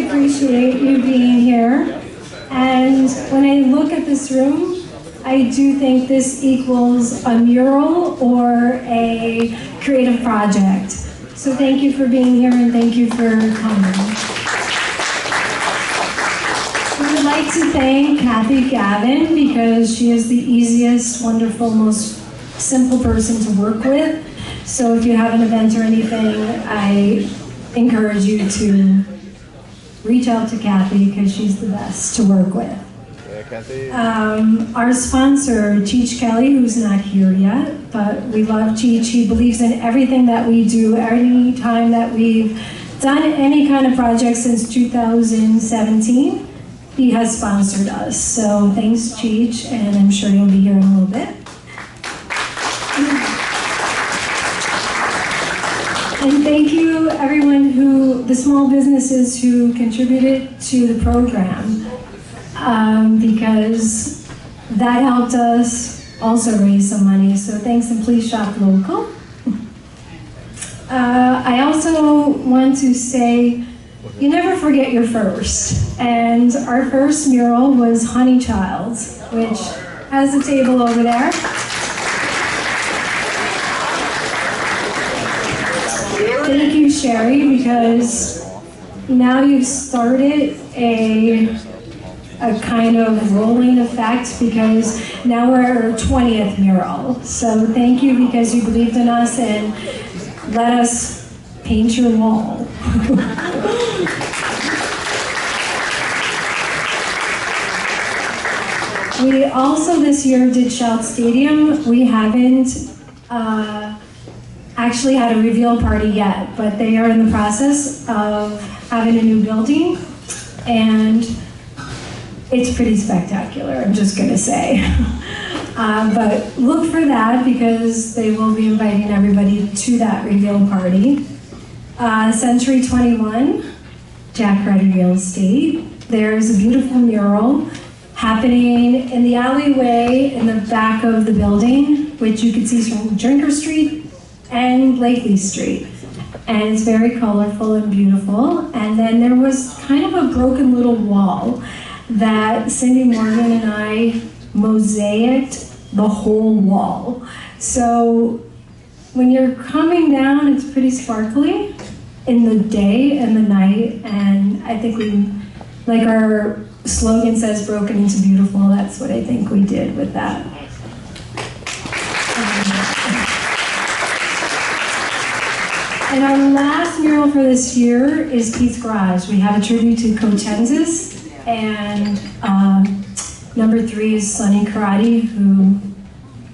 appreciate you being here. And when I look at this room, I do think this equals a mural or a creative project. So thank you for being here and thank you for coming. I would like to thank Kathy Gavin because she is the easiest, wonderful, most simple person to work with. So if you have an event or anything, I encourage you to reach out to Kathy because she's the best to work with. Kathy. Our sponsor, Cheech Kelly, who's not here yet, but we love Cheech. He believes in everything that we do. Any time that we've done any kind of project since 2017, he has sponsored us. So thanks, Cheech, and I'm sure you'll be here in a little bit. And thank you, everyone the small businesses who contributed to the program. Because that helped us also raise some money. So thanks, and please shop local. I also want to say, you never forget your first. And our first mural was Honey Child, which has a table over there. Thank you, Sherry, because now you've started a kind of rolling effect because now we're at our 20th mural. So thank you because you believed in us and let us paint your wall. We also this year did Shout Stadium. We haven't actually had a reveal party yet, but they are in the process of having a new building, and it's pretty spectacular, I'm just gonna say. But look for that because they will be inviting everybody to that reveal party. Century 21, Jack Reddy Real Estate. There's a beautiful mural happening in the alleyway in the back of the building, which you can see from Drinker Street and Blakely Street. And it's very colorful and beautiful. And then there was kind of a broken little wall that Cindy Morgan and I mosaicked the whole wall. So when you're coming down, it's pretty sparkly in the day and the night. And I think we, like our slogan says, broken into beautiful. That's what I think we did with that. And our last mural for this year is Pete's Garage. We have a tribute to Coach Henzis. And number 3 is Sonny Karate, who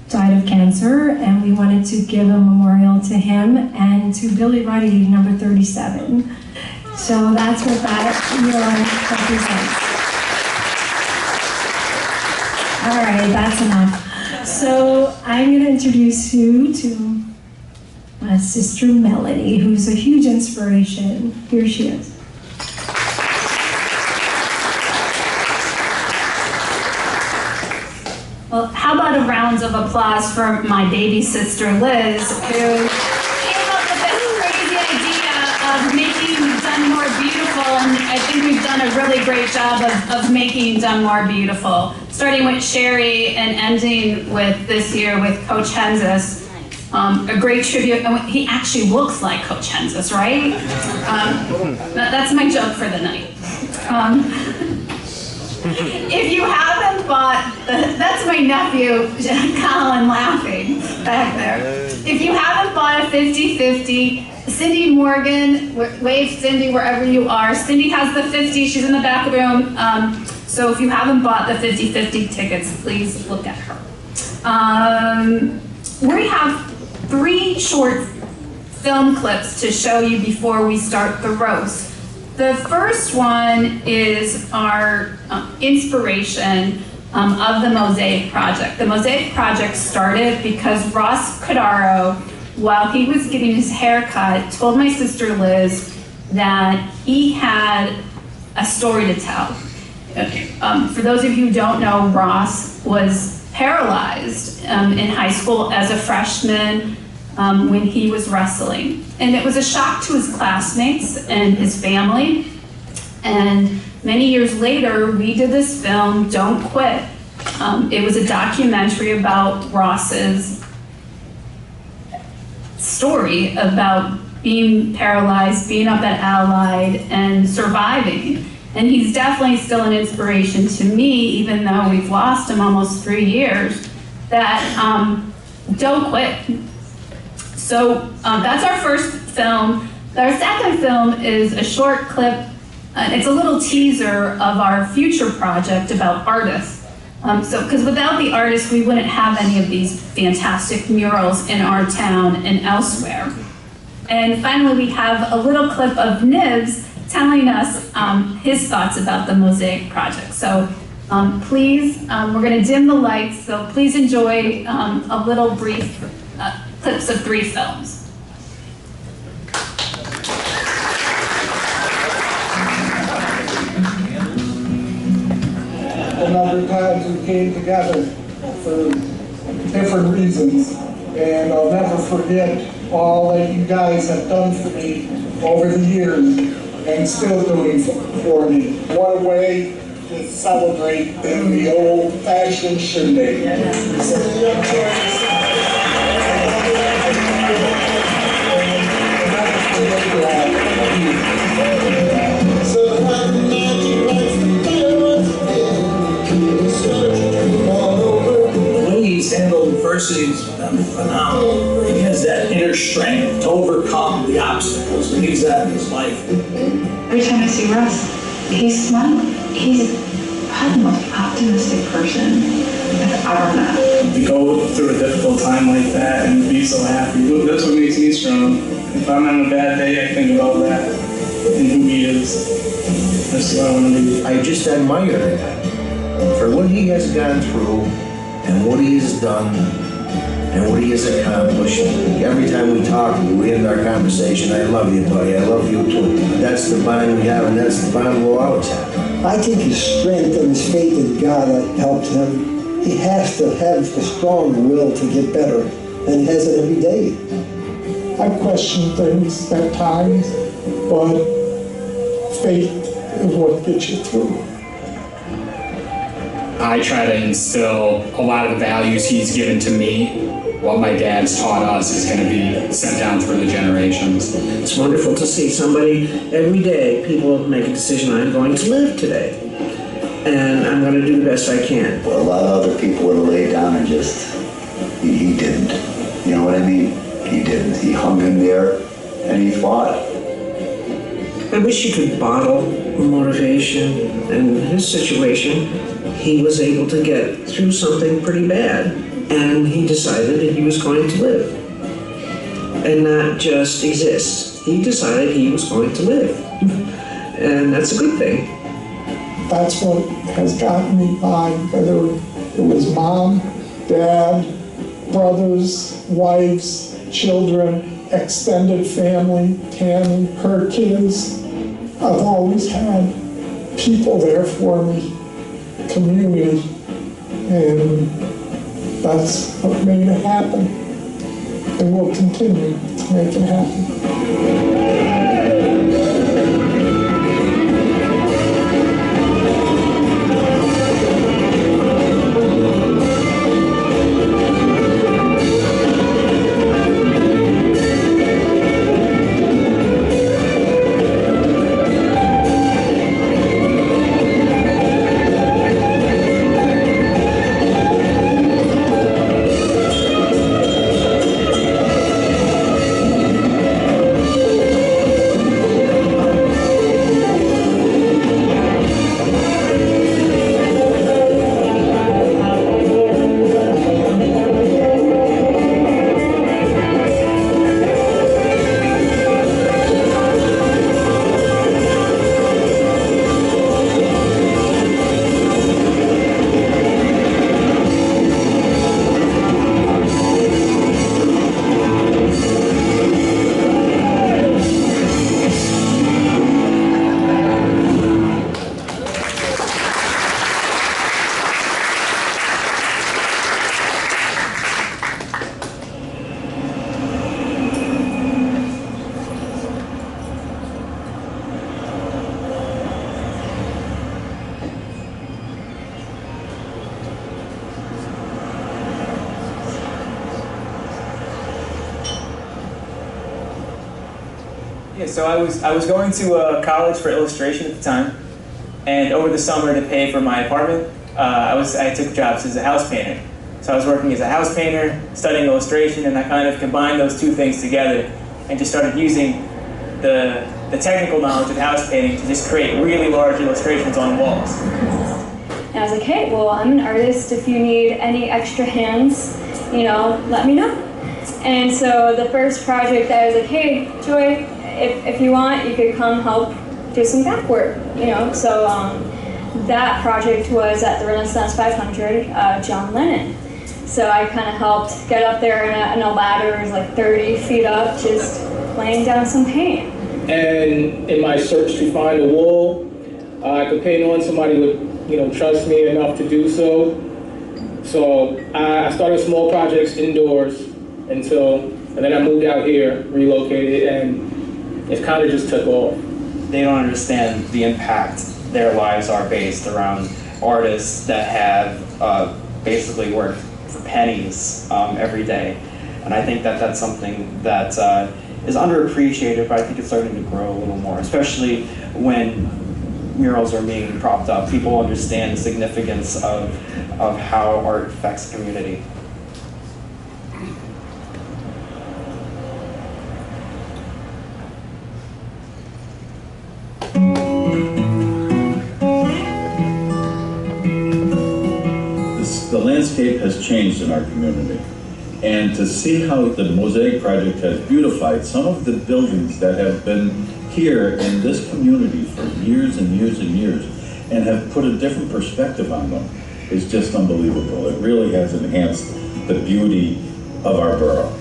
died of cancer, and we wanted to give a memorial to him and to Billy Ruddy, number 37. So that's what that mural represents. All right, that's enough. So I'm going to introduce you to my sister Melanie, who's a huge inspiration. Here she is. Well, how about a round of applause for my baby sister Liz, who came up with this crazy idea of making Dunmore beautiful, and I think we've done a really great job of making Dunmore beautiful, starting with Sherry and ending with this year with Coach Henzis. A great tribute. He actually looks like Coach Henzis, right? That's my joke for the night. If you haven't bought, that's my nephew, Colin, laughing back there. If you haven't bought a 50-50, Cindy Morgan, wave Cindy wherever you are. Cindy has the 50, she's in the back of the room. So if you haven't bought the 50-50 tickets, please look at her. We have 3 short film clips to show you before we start the roast. The first one is our inspiration of the Mosaic Project. The Mosaic Project started because Ross Cordaro, while he was getting his hair cut, told my sister Liz that he had a story to tell. For those of you who don't know, Ross was paralyzed in high school as a freshman when he was wrestling. And it was a shock to his classmates and his family. And many years later, we did this film, Don't Quit. It was a documentary about Ross's story about being paralyzed, being up at Allied, and surviving. And he's definitely still an inspiration to me, even though we've lost him almost 3 years, that don't quit. So that's our first film. Our second film is a short clip. It's a little teaser of our future project about artists. Because without the artists, we wouldn't have any of these fantastic murals in our town and elsewhere. And finally, we have a little clip of Nibs telling us his thoughts about the Mosaic project. So please, we're going to dim the lights, so please enjoy a little brief clips of 3 films. A number of times we came together for different reasons, and I'll never forget all that you guys have done for me over the years and still doing for me. What a way to celebrate in the old-fashioned shindig. Handle adversity is phenomenal. He has that inner strength to overcome the obstacles. He needs that in his life. Every time I see Russ, he's smiling. He's probably the most optimistic person I've ever met. To go through a difficult time like that and be so happy, that's what makes me strong. If I'm having a bad day, I think about that and who he is. That's what I want to be. I just admire him for what he has gone through and what he has done, and what he has accomplished. Every time we talk, we end our conversation, I love you, buddy, I love you too. That's the bond we have, and that's the bond we'll always have. I think his strength and his faith in God helped him. He has to have a strong will to get better, and he has it every day. I question things at times, but faith is what gets you through. I try to instill a lot of the values he's given to me. What my dad's taught us is going to be sent down through the generations. It's wonderful to see somebody every day, people make a decision, I'm going to live today. And I'm going to do the best I can. Well, a lot of other people would have laid down and just, he didn't. You know what I mean? He didn't. He hung in there and he fought. I wish you could bottle motivation. In his situation, he was able to get through something pretty bad. And he decided that he was going to live. And not just exist. He decided he was going to live. And that's a good thing. That's what has gotten me by, whether it was mom, dad, brothers, wives, children, extended family, Tammy, her kids. I've always had people there for me, community, and that's what made it happen, and will continue to make it happen. Yeah, so I was going to college for illustration at the time, and over the summer to pay for my apartment, I took jobs as a house painter. So I was working as a house painter, studying illustration, and I kind of combined those two things together and just started using the technical knowledge of house painting to just create really large illustrations on walls. And I was like, hey, well, I'm an artist. If you need any extra hands, you know, let me know. And so the first project, I was like, hey, Joy, if you want, you could come help do some back work, you know. So that project was at the Renaissance 500, John Lennon. So I kind of helped get up there in a ladder. It was like 30 feet up, just laying down some paint. And in my search to find a wall I could paint on, somebody would, you know, trust me enough to do so. So I started small projects indoors and then I moved out here, relocated, and it kind of just took off. They don't understand the impact their lives are based around artists that have basically worked for pennies every day. And I think that that's something that is underappreciated, but I think it's starting to grow a little more, especially when murals are being propped up. People understand the significance of how art affects the community. The landscape has changed in our community, and to see how the Mosaic Project has beautified some of the buildings that have been here in this community for years and years and years and have put a different perspective on them is just unbelievable. It really has enhanced the beauty of our borough.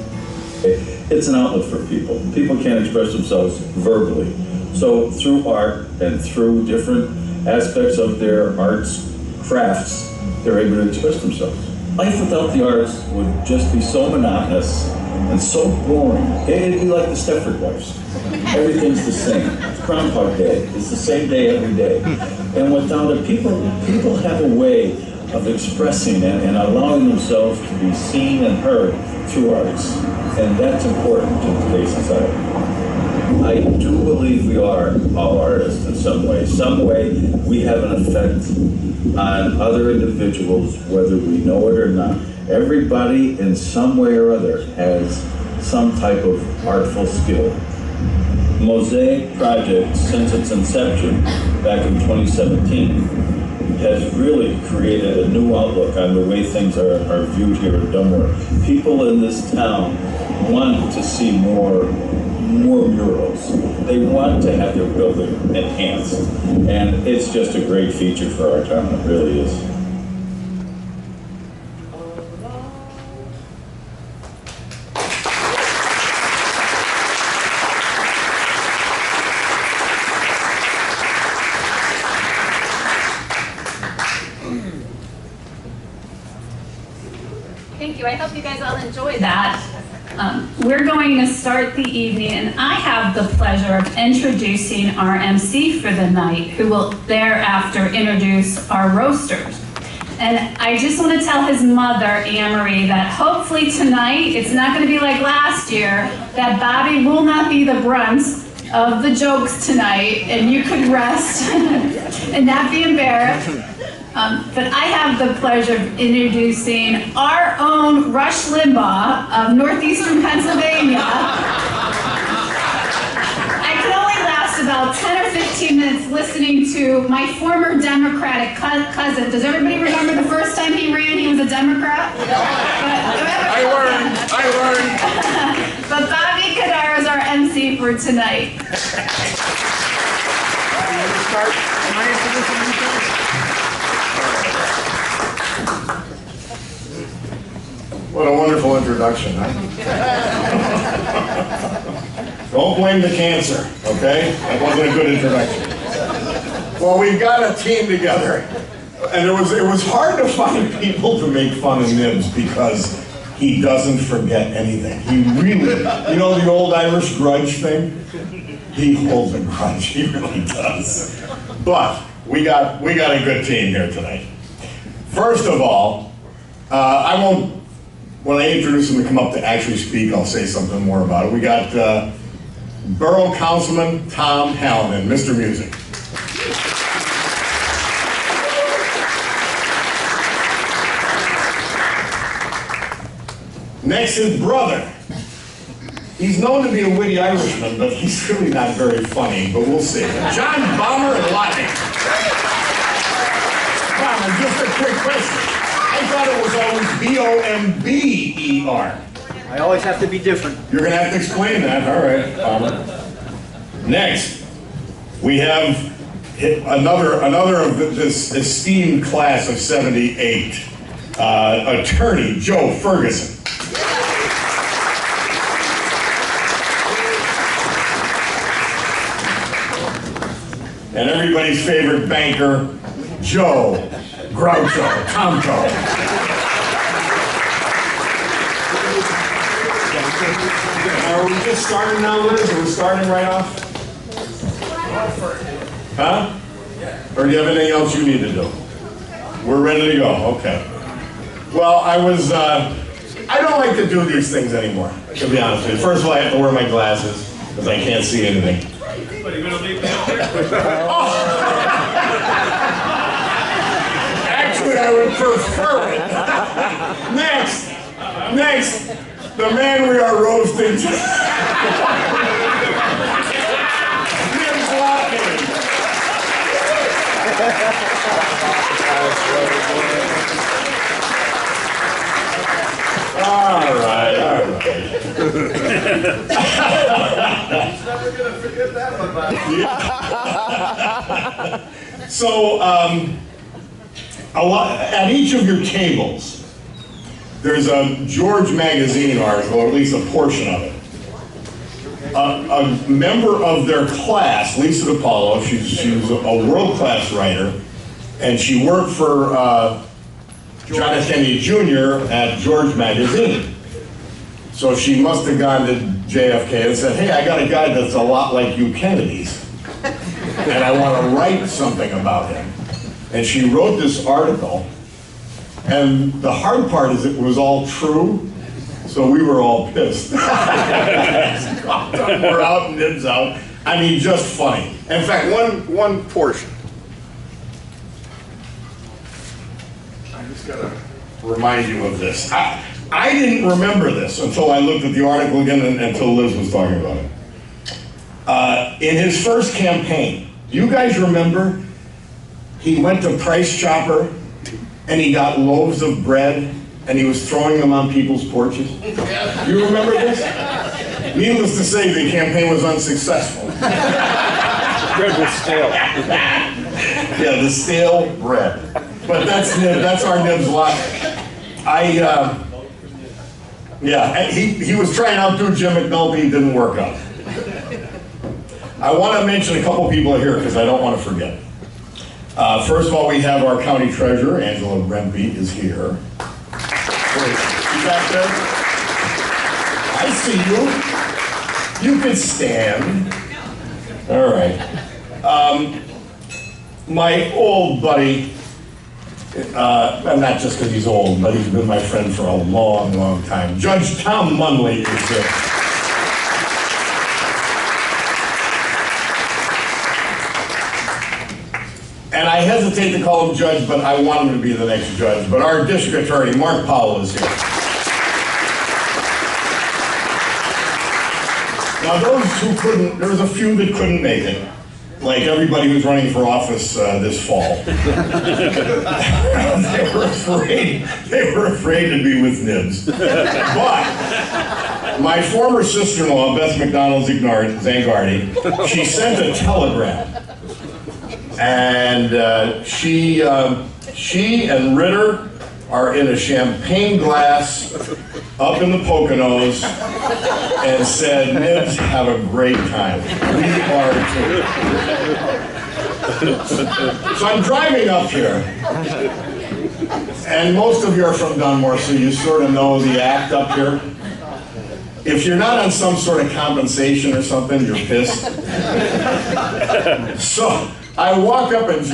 It's an outlet for people. People can't express themselves verbally. So through art and through different aspects of their arts, crafts, they're able to express themselves. Life without the arts would just be so monotonous and so boring. It'd be like the Stepford Wives. Everything's the same. It's Groundhog Day. It's the same day every day. And without it, people have a way of expressing and allowing themselves to be seen and heard through arts. And that's important to today's society. I do believe we are all artists in some way. Some way we have an effect on other individuals, whether we know it or not. Everybody in some way or other has some type of artful skill. Mosaic Project, since its inception back in 2017, has really created a new outlook on the way things are viewed here in Dunmore. People in this town want to see more murals. They want to have their building enhanced. And it's just a great feature for our town, it really is. Thank you. I hope you guys all enjoyed that. We're going to start the evening, and I have the pleasure of introducing our MC for the night, who will thereafter introduce our roasters. And I just want to tell his mother, Anne-Marie, that hopefully tonight, it's not going to be like last year, that Bobby will not be the brunt of the jokes tonight, and you could rest and not be embarrassed. But I have the pleasure of introducing our own Rush Limbaugh of northeastern Pennsylvania. I could only last about 10 or 15 minutes listening to my former Democratic cousin. Does everybody remember the first time he ran, he was a Democrat? I learned. But Bobby Kadar is our MC for tonight. What a wonderful introduction, huh? Don't blame the cancer, okay? That wasn't a good introduction. Well, we've got a team together, and it was hard to find people to make fun of Nibs because he doesn't forget anything. He really, you know the old Irish grudge thing? He holds a grudge, he really does. But we got a good team here tonight. First of all, when I introduce them to come up to actually speak, I'll say something more about it. We got Borough Councilman Tom Hallinan. Mr. Music. Next, his brother. He's known to be a witty Irishman, but he's really not very funny, but we'll see. John Bomber and Loughney. Bomber, just a quick question. I thought it was always B-O-M-B-E-R. I always have to be different. You're gonna have to explain that. All right, Bomber. Next, we have another of this esteemed class of 78, attorney Joe Ferguson. And everybody's favorite banker, Joe Groucho Tomko. Are we just starting now, Liz? Are we starting right off? Huh? Or do you have anything else you need to do? We're ready to go, okay. Well, I don't like to do these things anymore, to be honest with you. First of all, I have to wear my glasses, because I can't see anything. What, are you going to leave me out there? Actually, I would prefer it. Next, the man we are roasting. Nibs Loughney. All right. He's never going to forget that one, man. So, at each of your tables, there's a George magazine article, or at least a portion of it. A member of their class, Lisa DiPaolo, she's a world-class writer, and she worked for John F. Kennedy Jr. at George magazine. So she must have gone to JFK and said, hey, I got a guy that's a lot like you Kennedys, and I want to write something about him. And she wrote this article, and the hard part is it was all true, so we were all pissed. We're out, Nibs out. I mean, just funny. In fact, one portion. I just gotta remind you of this. I didn't remember this until I looked at the article again and until Liz was talking about it. In his first campaign, do you guys remember? He went to Price Chopper and he got loaves of bread and he was throwing them on people's porches. You remember this? Needless to say, the campaign was unsuccessful. Bread was stale. Yeah, the stale bread. But that's our Nibs Loughney. He was trying to outdo Jim McNulty, didn't work out. I want to mention a couple people here because I don't want to forget. First of all, we have our county treasurer, Angela Rempe, is here. You back there? I see you. You could stand. All right. My old buddy, not just because he's old, but he's been my friend for a long, long time. Judge Tom Munley is here. And I hesitate to call him judge, but I want him to be the next judge. But our district attorney, Mark Powell, is here. Now those who couldn't, there was a few that couldn't make it. Like everybody who's running for office this fall. They were afraid to be with Nibs. But my former sister-in-law, Beth McDonald Zangardi, she sent a telegram. And she and Ritter are in a champagne glass up in the Poconos and said, Nibs, have a great time. We are too. So I'm driving up here, and most of you are from Dunmore, so you sort of know the act up here. If you're not on some sort of compensation or something, you're pissed. So I walk up and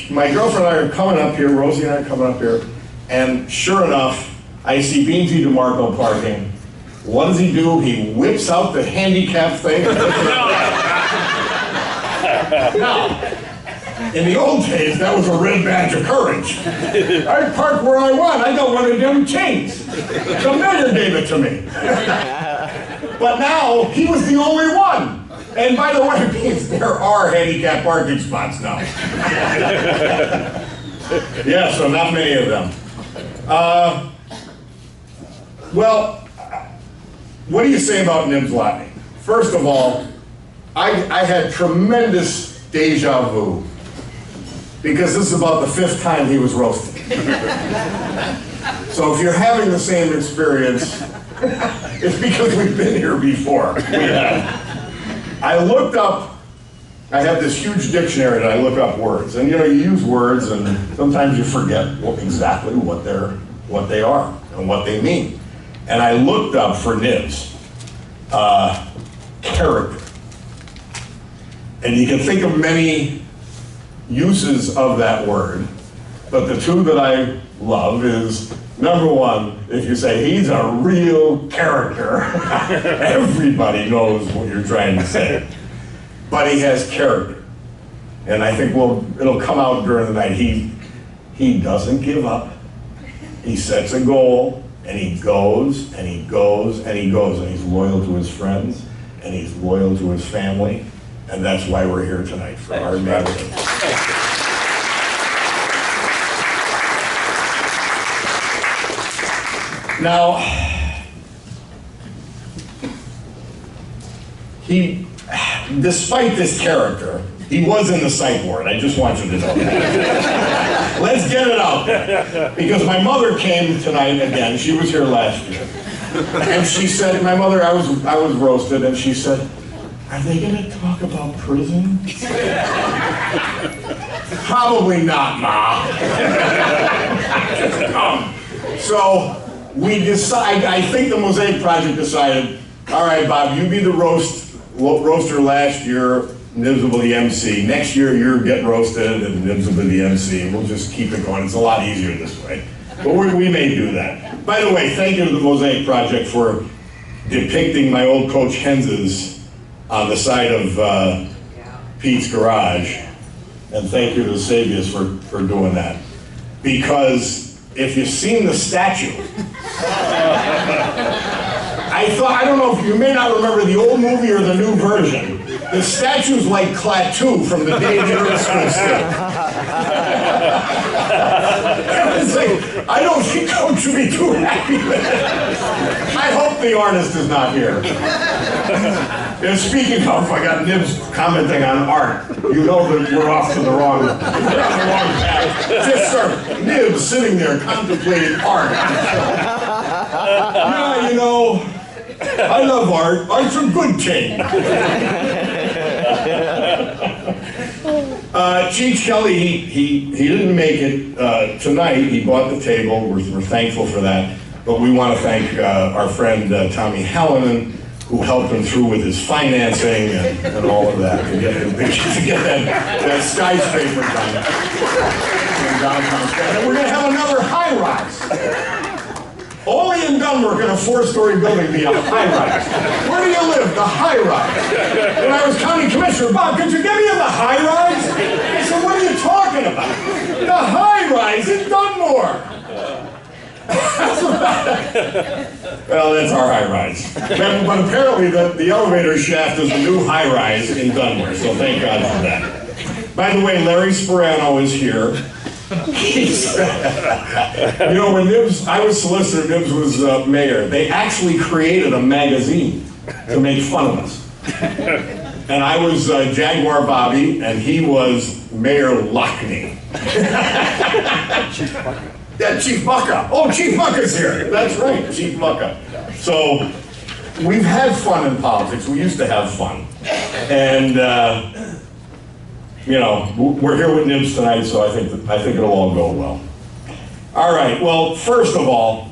my girlfriend and I are coming up here, Rosie and I are coming up here, and sure enough, I see Beansy DeMarco parking What does he do? He whips out the handicap thing. Now, in the old days, that was a red badge of courage. I parked where I want. I got one of them chains. The mayor gave it to me. But now, he was the only one. And by the way, there are handicap parking spots now. Yeah, so not many of them. Well, what do you say about Nibs Loughney? First of all, I had tremendous deja vu, because this is about the 5th time he was roasted. So if you're having the same experience, it's because we've been here before. We have. I looked up, I have this huge dictionary that I look up words, and you know, you use words and sometimes you forget exactly what they are and what they mean. And I looked up for Nibs, character. And you can think of many uses of that word, but the two that I love is, number one, if you say he's a real character, everybody knows what you're trying to say. But he has character. And I think it'll come out during the night. He doesn't give up. He sets a goal, and he goes, and he goes, and he goes, and he's loyal to his friends, and he's loyal to his family, and that's why we're here tonight, for our magazine. Now, despite this character, he was in the psych ward. I just want you to know that. Let's get it out there. Because my mother came tonight again. She was here last year. And she said, my mother, I was roasted, and she said, are they going to talk about prison? Probably not, Ma. So we decided, I think the Mosaic Project decided, all right, Bob, you be the roaster last year, Nibs will be the MC. Next year, you're getting roasted, and Nibs will be the MC. We'll just keep it going. It's a lot easier this way. But we may do that. By the way, thank you to the Mosaic Project for depicting my old Coach Hens's on the side of Pete's garage. And thank you to the Sabias for doing that. Because if you've seen the statue, I don't know if you may not remember the old movie or the new version. The statue's like Klaatu from the day the Earth stood still. It's like, I don't think Coach would be too happy with it. I hope the artist is not here. And speaking of, I got Nibs commenting on art. You know that we're off to the wrong path. Just sir, Nibs sitting there contemplating art. Yeah, you know, I love art. Art's a good thing. Cheech Kelly, he didn't make it tonight. He bought the table. We're thankful for that. But we want to thank our friend Tommy Hallinan, who helped him through with his financing and all of that to get that skyscraper done in downtown. And we're going to have another high-rise. Only in Denver can a 4-story building be a high-rise. Where do you live? The high-rise. When I was county commissioner, Bob, could you get me in the high-rise? I said, what are you talking about? The high-rise in Dunmore. Well, that's our high-rise. But apparently the elevator shaft is the new high-rise in Dunmore, so thank God for that. By the way, Larry Sperano is here. You know, when I was solicitor, Nibs was mayor, they actually created a magazine to make fun of us. And I was Jaguar Bobby, and he was Mayor Loughney. Yeah, Chief Mucka. Oh, Chief Mucka's here. That's right, Chief Mucka. So we've had fun in politics. We used to have fun. And, you know, we're here with Nibs tonight, so I think it'll all go well. All right, well, first of all,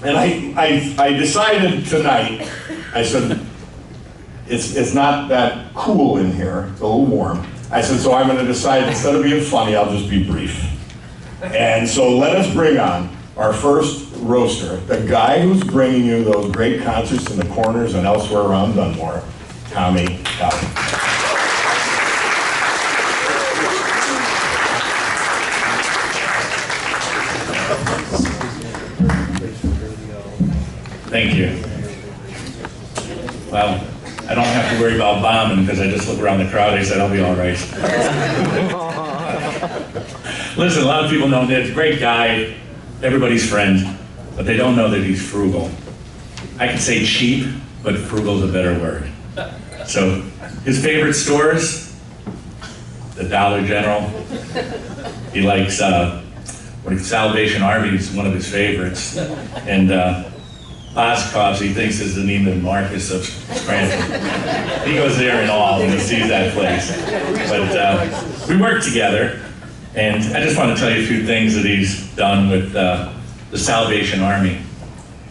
and I decided tonight, I said, it's not that cool in here, it's a little warm. I said, so I'm going to decide, instead of being funny, I'll just be brief. And so let us bring on our first roaster, the guy who's bringing you those great concerts in the corners and elsewhere around Dunmore, Tommy Cowley. Thank you. Well, I don't have to worry about bombing because I just look around the crowd. They said I'll be all right. Listen, a lot of people know Nibs, great guy, everybody's friend, but they don't know that he's frugal. I could say cheap, but frugal's a better word. So his favorite stores, the Dollar General. He likes Salvation Army is one of his favorites, and Oscov's he thinks is the Neiman Marcus of Scranton. He goes there in awe when he sees that place. But we work together, and I just want to tell you a few things that he's done with the Salvation Army.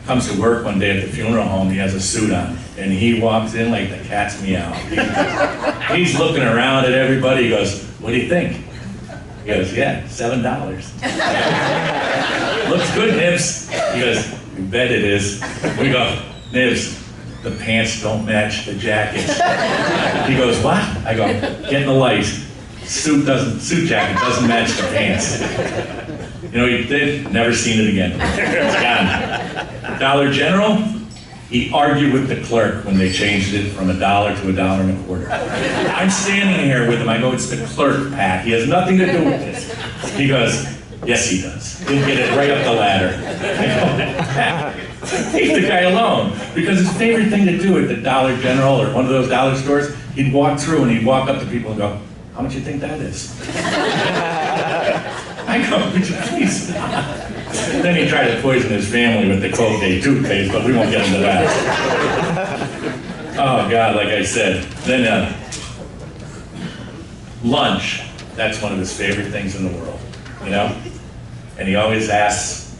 Comes to work one day at the funeral home, he has a suit on, and he walks in like the cat's meow. He's looking around at everybody, he goes, "What do you think?" He goes, "Yeah, $7. Looks good, Nibs." He goes, "You bet it is." We go, "Nibs, the pants don't match the jacket." He goes, "What?" I go, "Get in the light. Suit jacket doesn't match the pants." You know what he did? Never seen it again. It's gone. Dollar General, he argued with the clerk when they changed it from $1 to $1.25. I'm standing here with him. I go, "It's the clerk, Pat. He has nothing to do with this." He goes, "Yes, he does. He'll get it right up the ladder." I go, "Pat, leave the guy alone." Because his favorite thing to do at the Dollar General or one of those dollar stores, he'd walk through and he'd walk up to people and go, "How much do you think that is?" I go, "Would you please stop?" Then he tried to poison his family with the Colgate toothpaste, but we won't get into that. Oh God, like I said. Then lunch, that's one of his favorite things in the world, you know? And he always asks,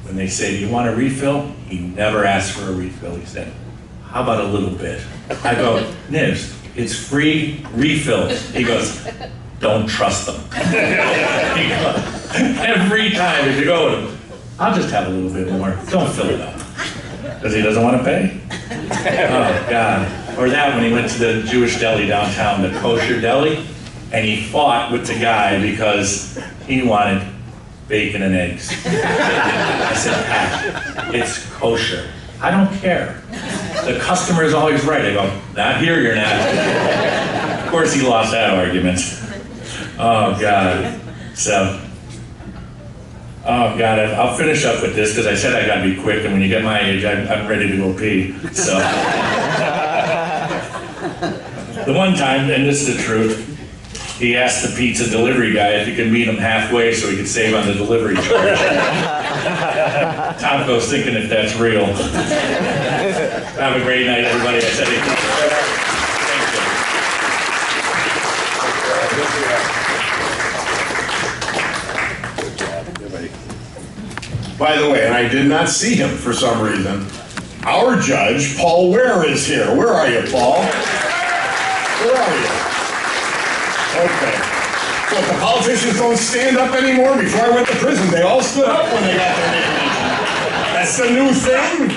when they say, "Do you want a refill?" He never asks for a refill. He said, "How about a little bit?" I go, "Nibs, it's free refills." He goes, "Don't trust them." He goes, every time if you go with him, "I'll just have a little bit more. Don't fill it up." Because he doesn't want to pay. Oh, God. Or that when he went to the Jewish deli downtown, the kosher deli, and he fought with the guy because he wanted bacon and eggs. I said, "Pat, it's kosher. I don't care. The customer is always right." I go, "Not here, you're not." Of course, he lost that argument. Oh, God. So, oh, God, I'll finish up with this because I said I got to be quick, and when you get my age, I'm ready to go pee. So, the one time, and this is the truth, he asked the pizza delivery guy if he could meet him halfway so he could save on the delivery charge. Tom goes thinking if that's real. Have a great night, everybody. I said it. By the way, and I did not see him for some reason, our judge, Paul Ware, is here. Where are you, Paul? Where are you? Okay. So if the politicians don't stand up anymore, before I went to prison, they all stood up when they got their name mentioned. That's the new thing?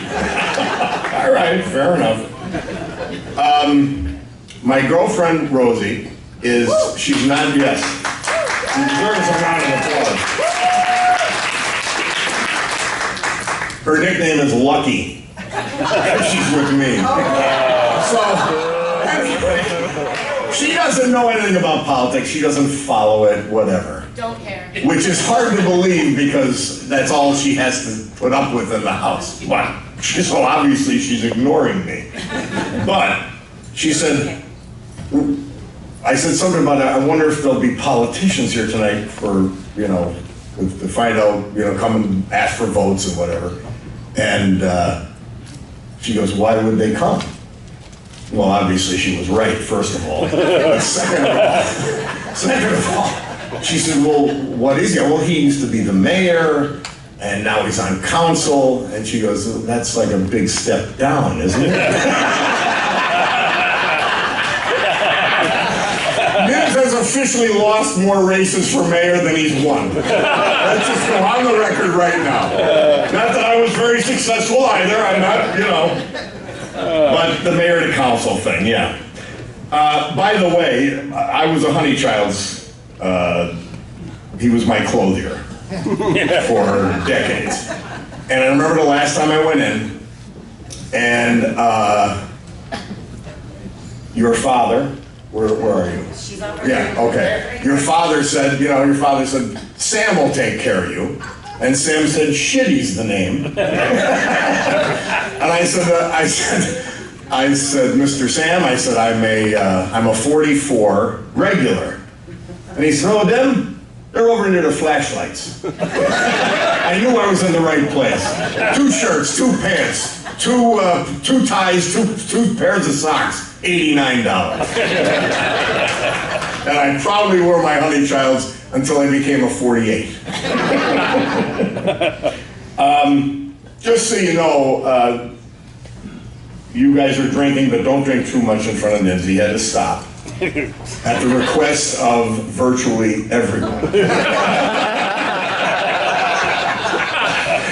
All right, fair enough. My girlfriend, Rosie, she's not, yes. She deserves a round of applause. Her nickname is Lucky. She's with me. So, anyway, she doesn't know anything about politics. She doesn't follow it, whatever. Don't care. Which is hard to believe because that's all she has to put up with in the house. But, so obviously she's ignoring me. But, she said, I said something about, I wonder if there'll be politicians here tonight for, to find out, come and ask for votes and whatever. And she goes, "Why would they come?" Well, obviously she was right, first of all. Second of all, she said, "Well, what is he?" "Well, he used to be the mayor, and now he's on council." And she goes, "That's like a big step down, isn't it?" Nibs has officially lost more races for mayor than he's won. Let's just go on the record right now. Not that I was very successful either, I'm not, you know. But the mayor to council thing, yeah. By the way, I was a Honeychild's, he was my clothier for decades. And I remember the last time I went in, and your father, where are you? She's up. Yeah, okay. Your father said, Sam will take care of you. And Sam said, Shitty's the name. And I said, Mr. Sam, I said, I'm a 44 regular. And he said, oh, them, they're over near the flashlights. I knew I was in the right place. 2 shirts, 2 pants, 2 ties, 2 pairs of socks, $89. And I proudly wore my Honeychilds until I became a 48. Just so you know, you guys are drinking, but don't drink too much in front of Nibs. He had to stop at the request of virtually everyone.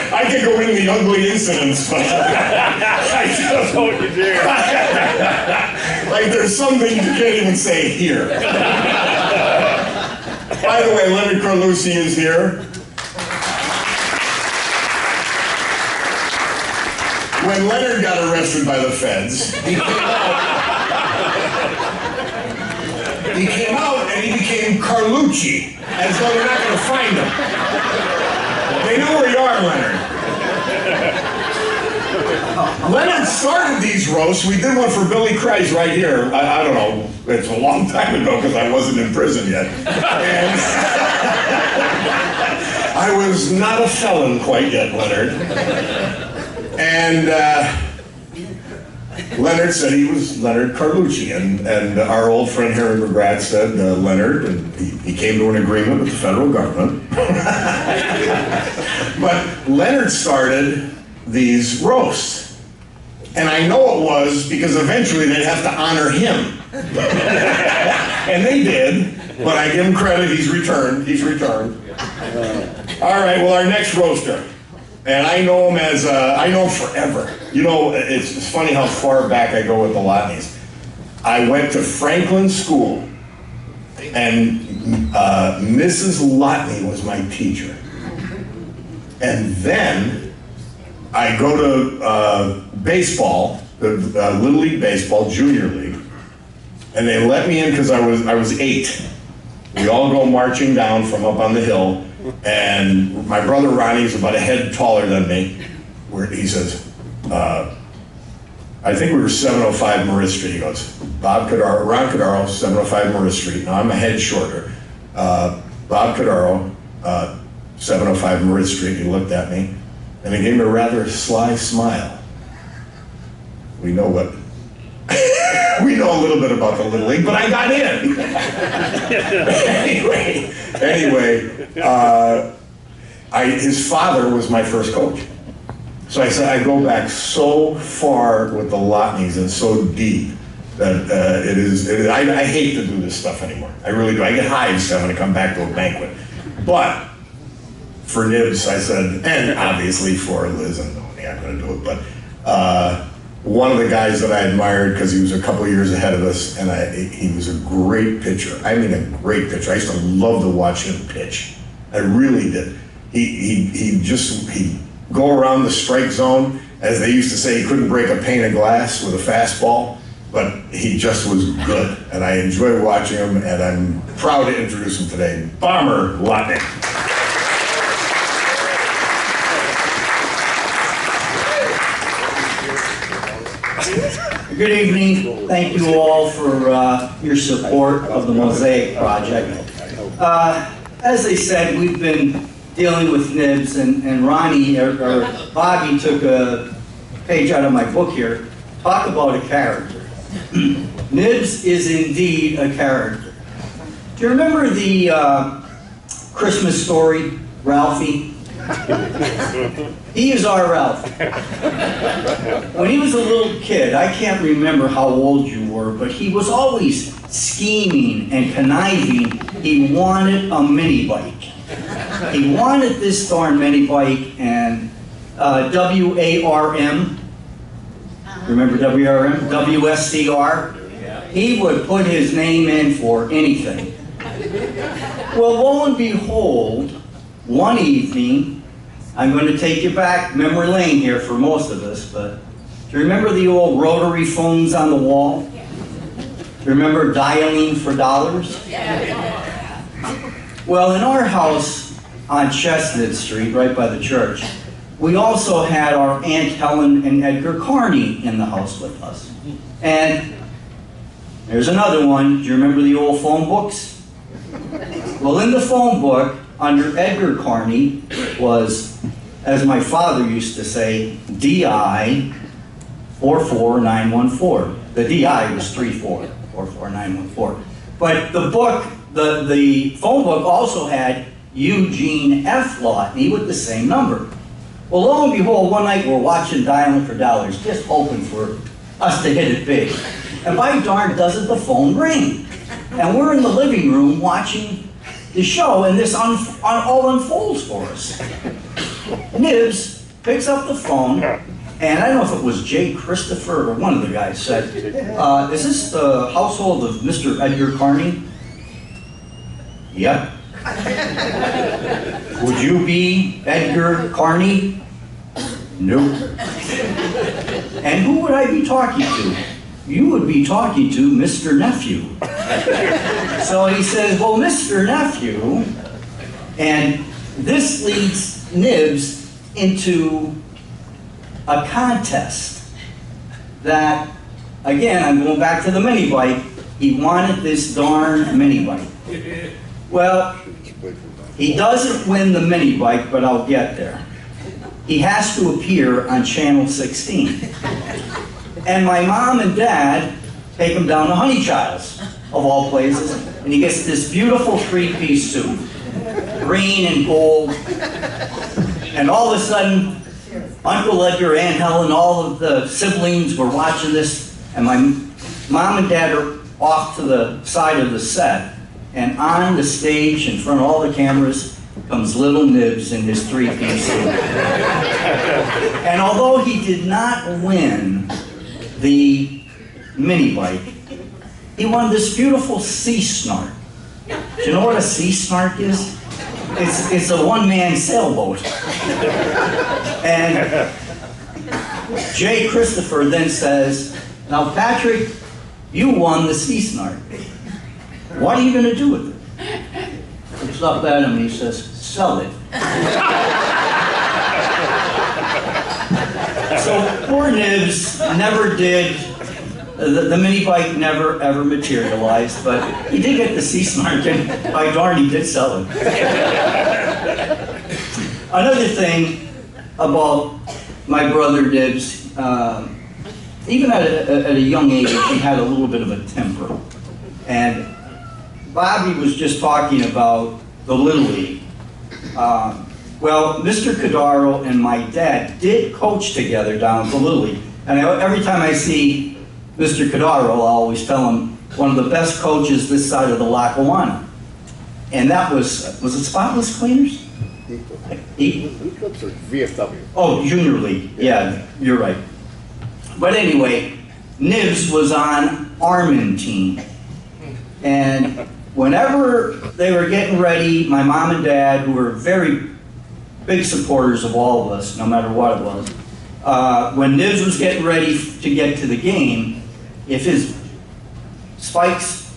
I could go into the ugly incidents, but I just know what you do. Like there's some things you can't even say here. By the way, Leonard Carlucci is here. When Leonard got arrested by the feds, he came out and he became Carlucci, as though they're not going to find him. They know where you are, Leonard. Leonard started these roasts. We did one for Billy Kreis right here. I don't know. It's a long time ago because I wasn't in prison yet. And I was not a felon quite yet, Leonard. And Leonard said he was Leonard Carlucci. And our old friend Harry McGrath said, Leonard, and he came to an agreement with the federal government. But Leonard started these roasts. And I know it was because eventually they'd have to honor him. And they did, but I give him credit, he's returned. All right, well, our next roaster. And I know him I know him forever. You know, it's funny how far back I go with the Loughneys. I went to Franklin School, and Mrs. Loughney was my teacher. And then I go to baseball, Little League Baseball, Junior League, and they let me in because I was 8. We all go marching down from up on the hill, and my brother Ronnie's about a head taller than me, where he says, I think we were 705 Maris Street. He goes, Ron Cadaro, 705 Maris Street. Now I'm a head shorter. Bob Cadaro, 705 Maris Street. He looked at me, and he gave me a rather sly smile. We know what, we know a little bit about the Little League, but I got in. Anyway, his father was my first coach. So I said, I go back so far with the Loughneys and so deep that I hate to do this stuff anymore. I really do. I get hives when I come back to a banquet. But for Nibs, I said, and obviously for Liz and Loughney, I'm going to do it, but one of the guys that I admired because he was a couple years ahead of us, and he was a great pitcher. I mean, a great pitcher. I used to love to watch him pitch. I really did. He'd go around the strike zone, as they used to say, he couldn't break a pane of glass with a fastball, but he just was good. And I enjoy watching him, and I'm proud to introduce him today. Bomber Loughney. Good evening. Thank you all for your support of the Mosaic Project. As they said, we've been dealing with Nibs, and Ronnie, or Bobby took a page out of my book here. Talk about a character. Nibs is indeed a character. Do you remember the Christmas story, Ralphie? He is our Ralph. When he was a little kid, I can't remember how old you were, but he was always scheming and conniving. He wanted a mini bike. He wanted this darn mini bike, and WARM, remember WRM? WSCR? He would put his name in for anything. Well, lo and behold, one evening, I'm going to take you back memory lane here for most of us, but do you remember the old rotary phones on the wall? Do you remember dialing for dollars? Well, in our house on Chestnut Street, right by the church, we also had our Aunt Helen and Edgar Carney in the house with us. And there's another one. Do you remember the old phone books? Well, in the phone book, under Edgar Carney was, as my father used to say, DI 44914. The DI was 34 But the book, the phone book also had Eugene F. Loughney with the same number. Well, lo and behold, one night we're watching Dialing for Dollars, just hoping for us to hit it big. And by darn doesn't the phone ring. And we're in the living room watching the show, and this all unfolds for us. Nibs picks up the phone, and I don't know if it was Jay Christopher or one of the guys said, is this the household of Mr. Edgar Carney? Yep. Would you be Edgar Carney? Nope. And who would I be talking to? You would be talking to Mr. Nephew. So he says, well, Mr. Nephew, and this leads Nibs into a contest that, again, I'm going back to the mini bike. He wanted this darn mini bike. Well, he doesn't win the mini bike, but I'll get there. He has to appear on Channel 16. And my mom and dad take him down to Honeychild's, of all places, and he gets this beautiful three-piece suit, green and gold. And all of a sudden, Uncle Edgar, Aunt Helen, all of the siblings were watching this, and my mom and dad are off to the side of the set, and on the stage, in front of all the cameras, comes little Nibs in his three-piece suit. And although he did not win the mini bike, he won this beautiful sea snark. Do you know what a sea snark is? It's a one-man sailboat. And Jay Christopher then says, now Patrick, you won the sea snark. What are you going to do with it? Looks up at him and he says, sell it. So poor Nibs never did, the mini bike never ever materialized, but he did get the sea snark, and by darn he did sell it. Another thing about my brother Nibs, even at a young age, he had a little bit of a temper. And Bobby was just talking about the Little League. Well, Mr. Codaro and my dad did coach together down at the Little League. And every time I see Mr. Codaro, I'll always tell him, one of the best coaches this side of the Lackawanna. And that was it Spotless Cleaners? Eclipse or VFW? Oh, Junior League. Yeah, you're right. But anyway, Nibs was on Armin team. And whenever they were getting ready, my mom and dad, who were very big supporters of all of us, no matter what it was, when Nibs was getting ready to get to the game, if his spikes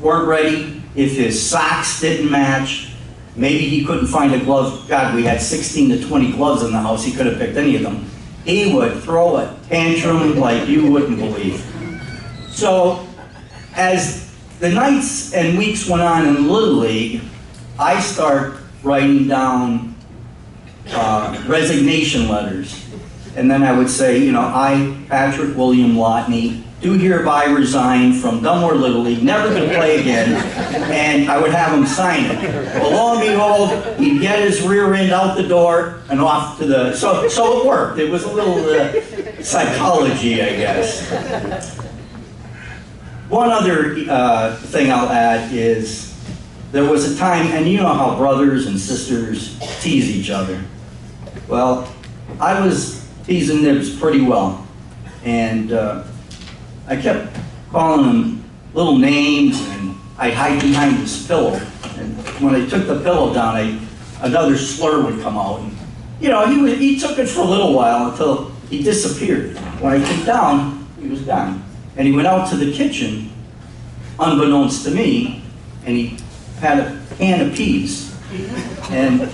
weren't ready, if his socks didn't match, maybe he couldn't find a glove. God, we had 16 to 20 gloves in the house. He could have picked any of them. He would throw a tantrum like you wouldn't believe. So as the nights and weeks went on in Little League, I start writing down resignation letters. And then I would say, you know, I, Patrick William Loughney, do hereby resign from Dunmore Little League, never going to play again, and I would have him sign it. Well, lo and behold, he'd get his rear end out the door and off to the, so it worked. It was a little psychology, I guess. One other thing I'll add is, there was a time, and you know how brothers and sisters tease each other. Well, I was teasing Nibs pretty well, and I kept calling him little names, and I'd hide behind his pillow. And when I took the pillow down, another slur would come out. And, you know, he took it for a little while until he disappeared. When I took down, he was gone. And he went out to the kitchen, unbeknownst to me, and he had a can of peas. And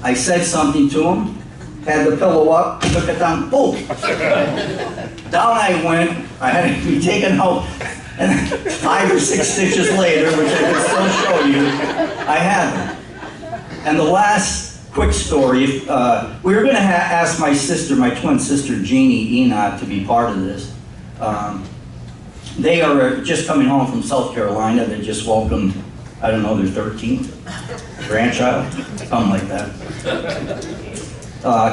I said something to him, had the pillow up, took it down, boom! Down I went, I had to be taken out, and 5 or 6 stitches later, which I can still show you, I had them. And the last quick story, we were going to ask my sister, my twin sister, Jeannie Enoch, to be part of this. They are just coming home from South Carolina. They just welcomed, I don't know, their 13th grandchild, something like that.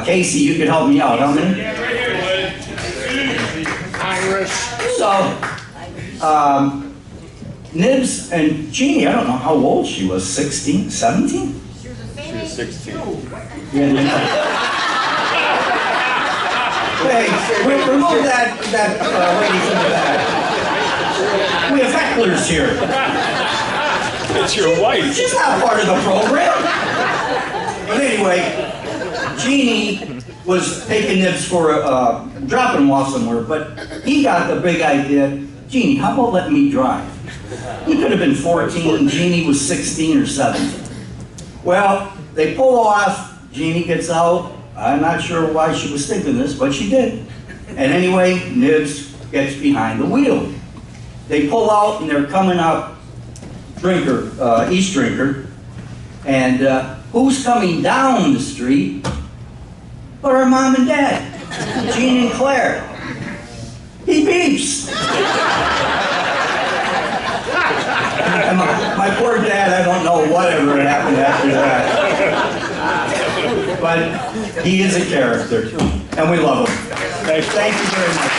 Casey, you could help me out. How many? Irish. So, Nibs and Jeannie, I don't know how old she was, 16, 17? She was 16. Hey, remove that lady from the back. We have hecklers here. It's your wife. She's not part of the program. But anyway, Jeannie was taking Nibs for dropping him off somewhere, but he got the big idea, Jeannie, how about letting me drive? He could have been 14, Jeannie was 16 or 17. Well, they pull off, Jeannie gets out. I'm not sure why she was thinking this, but she did. And anyway, Nibs gets behind the wheel. They pull out and they're coming up East Drinker, and who's coming down the street but our mom and dad, Jean and Claire. He beeps. And my poor dad, I don't know whatever happened after that. But he is a character, and we love him. Thank you very much.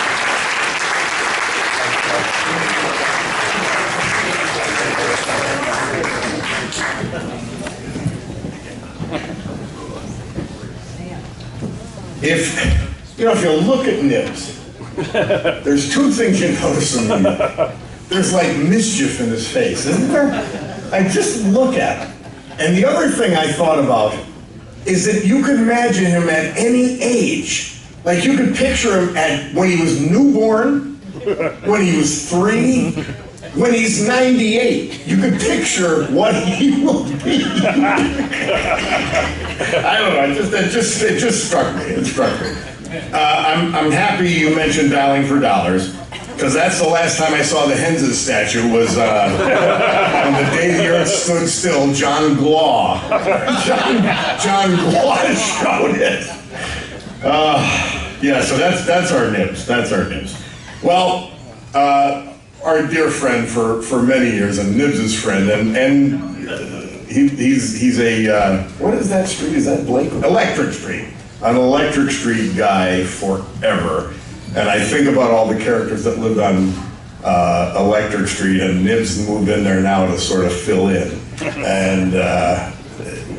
If you look at Nibs, there's 2 things you notice in him. There's like mischief in his face, isn't there? I just look at him. And the other thing I thought about is that you could imagine him at any age. Like you could picture him when he was newborn, when he was 3, when he's 98. You could picture what he will be. I don't know, it just struck me. It struck me. I'm happy you mentioned dialing for dollars, because that's the last time I saw the Henses statue was on the day the earth stood still. John Glaw. John Glaw showed it. Yeah, so that's our Nibs. That's our Nibs. Well, our dear friend for many years, and Nibs' friend, and he's a what is that street? Is that Blake? Electric Street. An Electric Street guy forever. And I think about all the characters that lived on Electric Street, and Nibs moved in there now to sort of fill in. And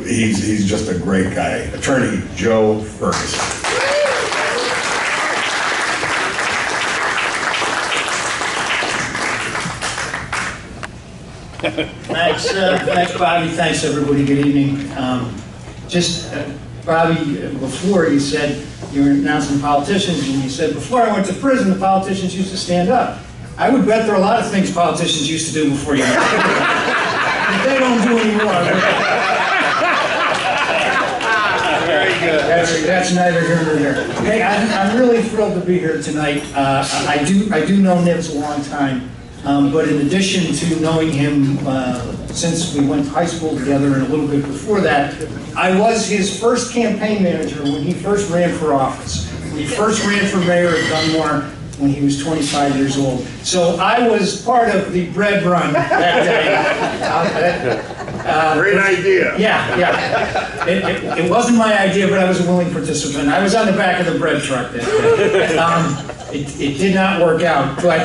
he's just a great guy. Attorney Joe Ferguson. Thanks, Bobby. Thanks, everybody. Good evening. Bobby, before you said you were announcing politicians, and you said, before I went to prison, the politicians used to stand up. I would bet there are a lot of things politicians used to do before you went to prison. But they don't do anymore. Very good. That's neither here nor there. Hey, I'm really thrilled to be here tonight. I do know Nibs a long time. But in addition to knowing him since we went to high school together and a little bit before that, I was his first campaign manager when he first ran for office. When he first ran for mayor of Dunmore, when he was 25 years old. So I was part of the bread run that day. Great idea. Yeah. It wasn't my idea, but I was a willing participant. I was on the back of the bread truck that day. It did not work out, but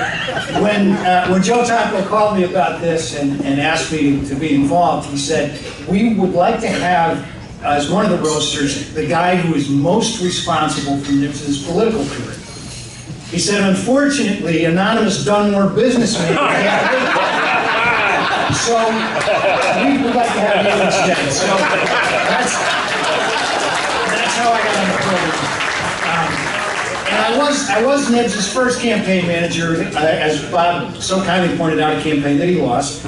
when Joe Taco called me about this and asked me to be involved, he said, we would like to have, as one of the roasters, the guy who is most responsible for Nibs' political career. He said, unfortunately, anonymous Dunmore businessman can't make it. So we would like to have you instead. So that's how I got on the program. And I was Nibs' first campaign manager, as Bob so kindly pointed out, a campaign that he lost.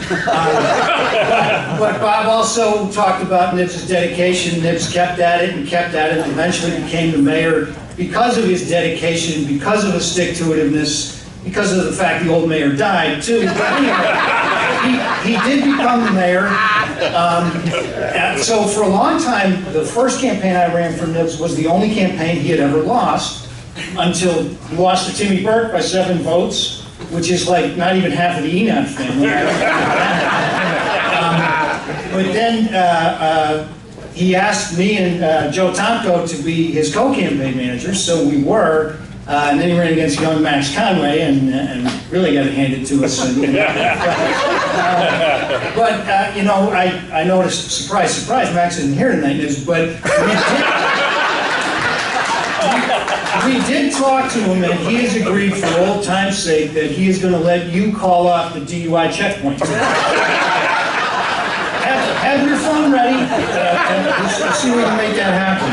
But Bob also talked about Nibs' dedication. Nibs kept at it and kept at it, and eventually became the mayor because of his dedication, because of his stick-to-itiveness, because of the fact the old mayor died, too. But anyway, he did become the mayor. So for a long time, the first campaign I ran for Nibs was the only campaign he had ever lost, until he lost to Timmy Burke by 7 votes, which is like not even half of the Enoch family. But then he asked me and Joe Tomko to be his co-campaign managers, so we were. And then he ran against young Max Conway and really got it handed to us. But you know, I noticed, surprise, Max isn't here tonight, but we did talk to him, and he has agreed for old time's sake that he is going to let you call off the DUI checkpoint. Have your phone ready, and see if we can make that happen.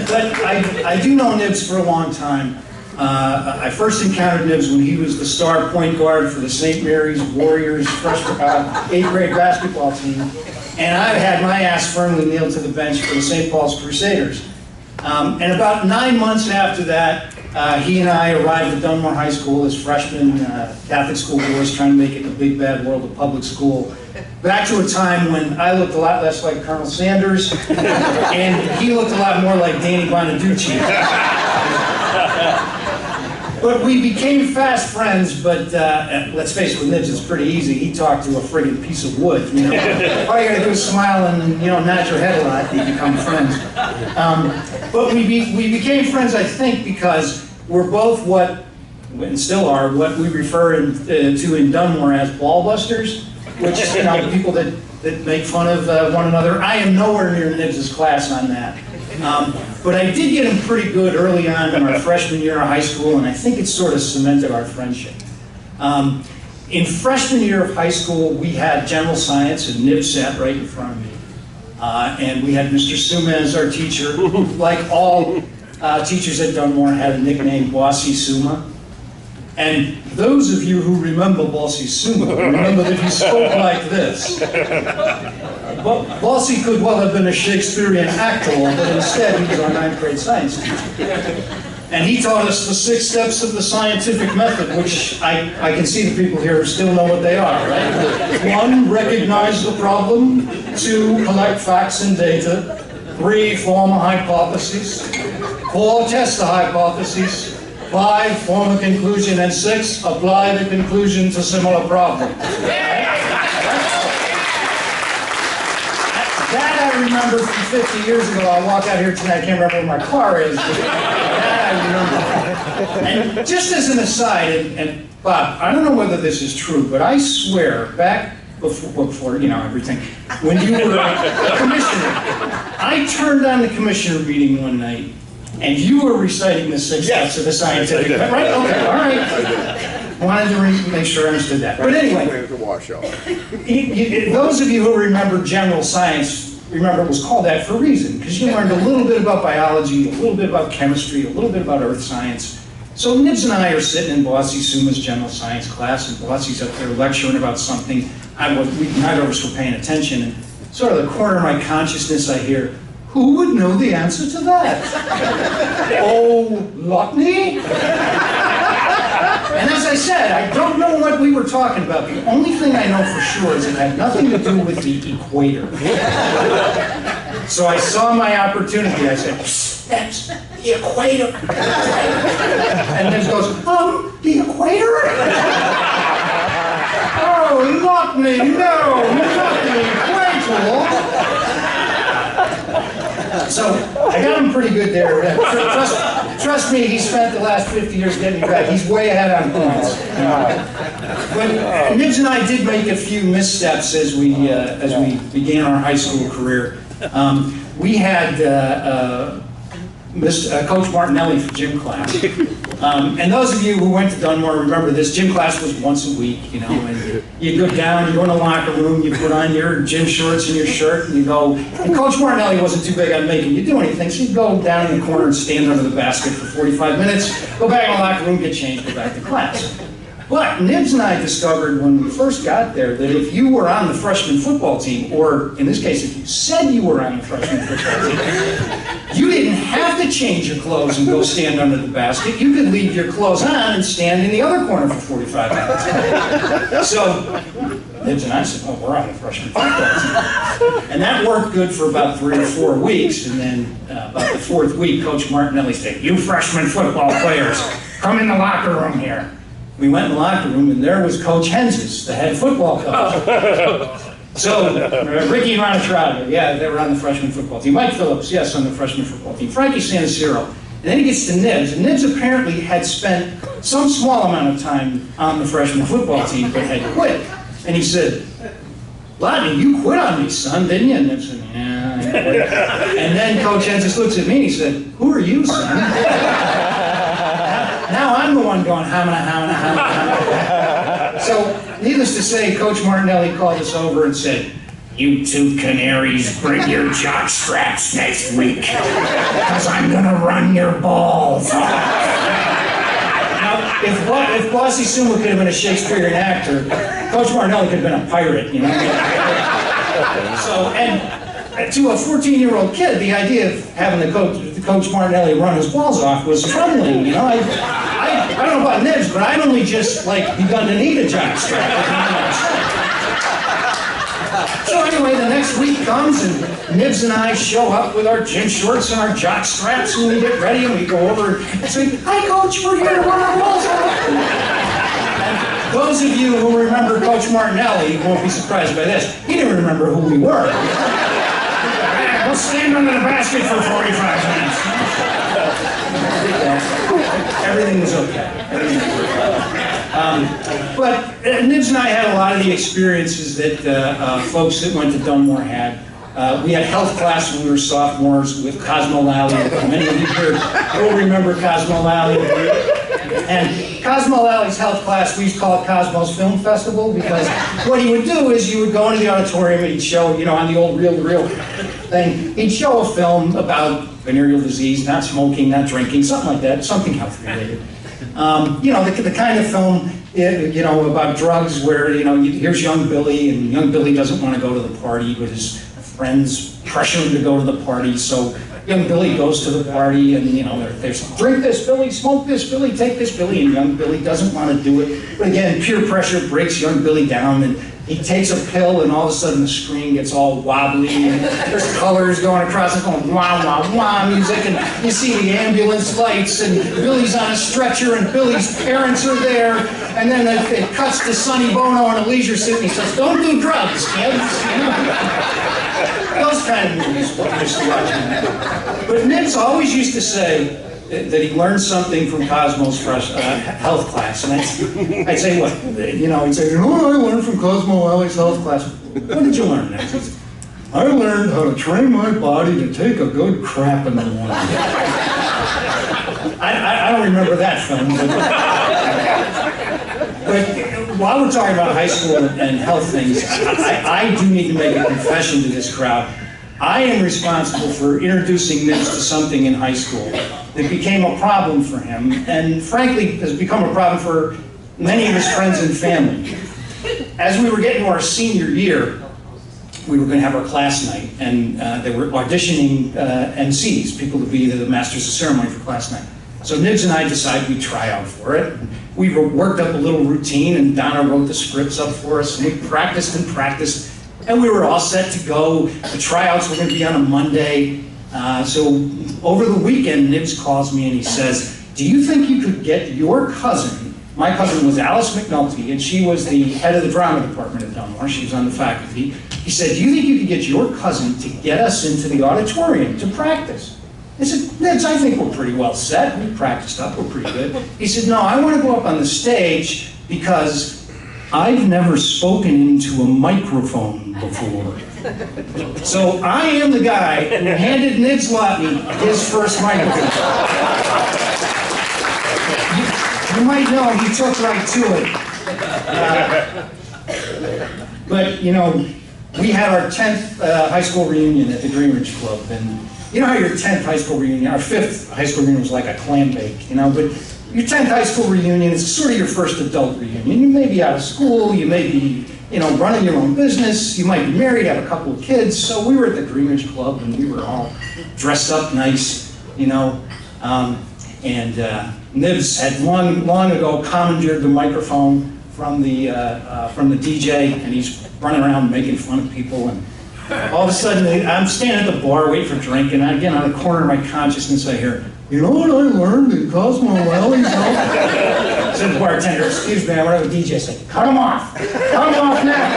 But I do know Nibs for a long time. I first encountered Nibs when he was the star point guard for the St. Mary's Warriors freshman 8th grade basketball team. And I had my ass firmly nailed to the bench for the St. Paul's Crusaders. And about 9 months after that, he and I arrived at Dunmore High School as freshmen, Catholic school boys trying to make it in the big bad world of public school. Back to a time when I looked a lot less like Colonel Sanders, and he looked a lot more like Danny Bonaducci. But we became fast friends, but let's face it, with Nibs, it's pretty easy. He talked to a friggin' piece of wood. You know? All you gotta do is smile and nod your head a lot, and you become friends. But we became friends, I think, because we're both what, and still are, what we refer to in Dunmore as ball busters, which is people that make fun of one another. I am nowhere near Nibs' class on that. But I did get him pretty good early on in our freshman year of high school, and I think it sort of cemented our friendship. In freshman year of high school, we had general science, and Nibs sat right in front of me. And we had Mr. Suma as our teacher, who, like all teachers at Dunmore, had a nickname, Bossy Suma. And those of you who remember Bossy Suma, remember that he spoke like this. Bossy could well have been a Shakespearean actor, but instead he was our 9th grade science teacher. And he taught us the 6 steps of the scientific method, which I can see the people here still know what they are, right? 1, recognize the problem. 2, collect facts and data. 3, form a hypothesis. 4, test the hypothesis. 5, form a conclusion. And 6, apply the conclusion to similar problems. That I remember from 50 years ago. I'll walk out here tonight, I can't remember where my car is. That I remember. And just as an aside, and Bob, I don't know whether this is true, but I swear, back before everything, when you were a commissioner, I turned on the commissioner meeting one night, and you were reciting the 6 steps of the scientific method. Right? Okay, all right. Wanted to make sure I understood that. But anyway, those of you who remember general science, remember it was called that for a reason, because you learned a little bit about biology, a little bit about chemistry, a little bit about earth science. So Nibs and I are sitting in Bossy Suma's general science class, and Bossy's up there lecturing about something. Neither of us were paying attention, and sort of the corner of my consciousness I hear, who would know the answer to that? Oh, Loughney? And as I said, I don't know what we were talking about. The only thing I know for sure is it had nothing to do with the equator. So I saw my opportunity. I said, the equator. And Nibs goes, the equator? Oh, Loughney, no, not the equator. So I got him pretty good there. Trust me, he spent the last 50 years getting me back. He's way ahead on points. But Nibs and I did make a few missteps as we began our high school career. We had Coach Martinelli for gym class. And those of you who went to Dunmore remember this. Gym class was once a week, and you go down, you go in the locker room, you put on your gym shorts and your shirt, and you go. And Coach Martinelli wasn't too big on making you do anything, so you'd go down in the corner and stand under the basket for 45 minutes, go back in the locker room, get changed, go back to class. But Nibs and I discovered when we first got there that if you were on the freshman football team, or in this case, if you said you were on the freshman football team, you didn't have to change your clothes and go stand under the basket. You could leave your clothes on and stand in the other corner for 45 minutes. So Nibs and I said, oh, we're on the freshman football team. And that worked good for about 3 or 4 weeks. And then about the 4th week, Coach Martinelli said, you freshman football players, come in the locker room here. We went in the locker room, and there was Coach Henses, the head football coach. So, Ricky Ronatrada, yeah, they were on the freshman football team. Mike Phillips, yes, on the freshman football team. Frankie Sanaciro. And then he gets to Nibs, and Nibs apparently had spent some small amount of time on the freshman football team, but had quit. And he said, Loughney, you quit on me, son, didn't you? And Nibs said, yeah, I quit. And then Coach Henses looks at me, and he said, who are you, son? Now I'm the one going, hamina. So, needless to say, Coach Martinelli called us over and said, you 2 canaries, bring your jock straps next week, because I'm going to run your balls. Now, if Bossy Suma could have been a Shakespearean actor, Coach Martinelli could have been a pirate, So, and to a 14-year-old kid, the idea of having the Coach Martinelli run his balls off was troubling, I don't know about Nibs, but I'd only just, begun to need a jock strap. So anyway, the next week comes, and Nibs and I show up with our gym shorts and our jock straps, and we get ready, and we go over and say, hi, Coach, we're here to run our balls off. And those of you who remember Coach Martinelli won't be surprised by this. He didn't remember who we were. We'll stand under the basket for 45 minutes. Everything was okay. But Nibs and I had a lot of the experiences that folks that went to Dunmore had. We had health class when we were sophomores with Cosmo Lally. Many of you here will remember Cosmo Lally. And Cosmo Lally's health class, we used to call it Cosmo's Film Festival, because what he would do is you would go into the auditorium and he'd show, on the old reel-to-reel thing, he'd show a film about venereal disease, not smoking, not drinking, something like that, something health-related. The kind of film, about drugs where, here's young Billy, and young Billy doesn't want to go to the party, but his friends pressure him to go to the party, so young Billy goes to the party, and there's drink this, Billy, smoke this, Billy, take this, Billy, and young Billy doesn't want to do it. But again, peer pressure breaks young Billy down, and he takes a pill, and all of a sudden the screen gets all wobbly, and there's colors going across, and going wah, wah, wah music, and you see the ambulance lights, and Billy's on a stretcher, and Billy's parents are there, and then it cuts to Sonny Bono on a leisure suit, and he says, don't do drugs, kids. Those kind of movies we used to watch. But Nibs always used to say that he learned something from Cosmo's health class. And I'd say, what? He'd say, I learned from Cosmo Lally's health class. What did you learn, Nibs? I learned how to train my body to take a good crap in the morning. I don't remember that film. But while we're talking about high school and health things, I do need to make a confession to this crowd. I am responsible for introducing Nibs to something in high school that became a problem for him, and frankly has become a problem for many of his friends and family. As we were getting to our senior year, we were going to have our class night, and they were auditioning MCs, people to be the masters of ceremony for class night. So Nibs and I decided we'd try out for it. We worked up a little routine, and Donna wrote the scripts up for us, and we practiced, and we were all set to go. The tryouts were going to be on a Monday, So over the weekend, Nibs calls me and he says, do you think you could get your cousin, my cousin was Alice McNulty, and she was the head of the drama department at Dunmore, she was on the faculty. He said, do you think you could get your cousin to get us into the auditorium to practice? I said, Nibs, I think we're pretty well set. We practiced up, we're pretty good. He said, no, I want to go up on the stage because I've never spoken into a microphone before. So I am the guy who handed Nibs Loughney his first microphone. You might know he took right to it. But, you know, we had our 10th high school reunion at the Greenridge Club. And you know how your 10th high school reunion, our 5th high school reunion was like a clam bake, you know, but your 10th high school reunion is sort of your first adult reunion. You may be out of school, you may be, you know, running your own business, you might be married, have a couple of kids. So we were at the Greenridge Club and we were all dressed up nice, you know, Nibs had long ago commandeered the microphone from the DJ, and he's running around making fun of people. And all of a sudden, I'm standing at the bar waiting for a drink, and again, out of the corner of my consciousness, I hear, you know what I learned in Cosmo Valley? Said the bartender, excuse me, I want to have a DJ. I said, cut him off. Cut him off now.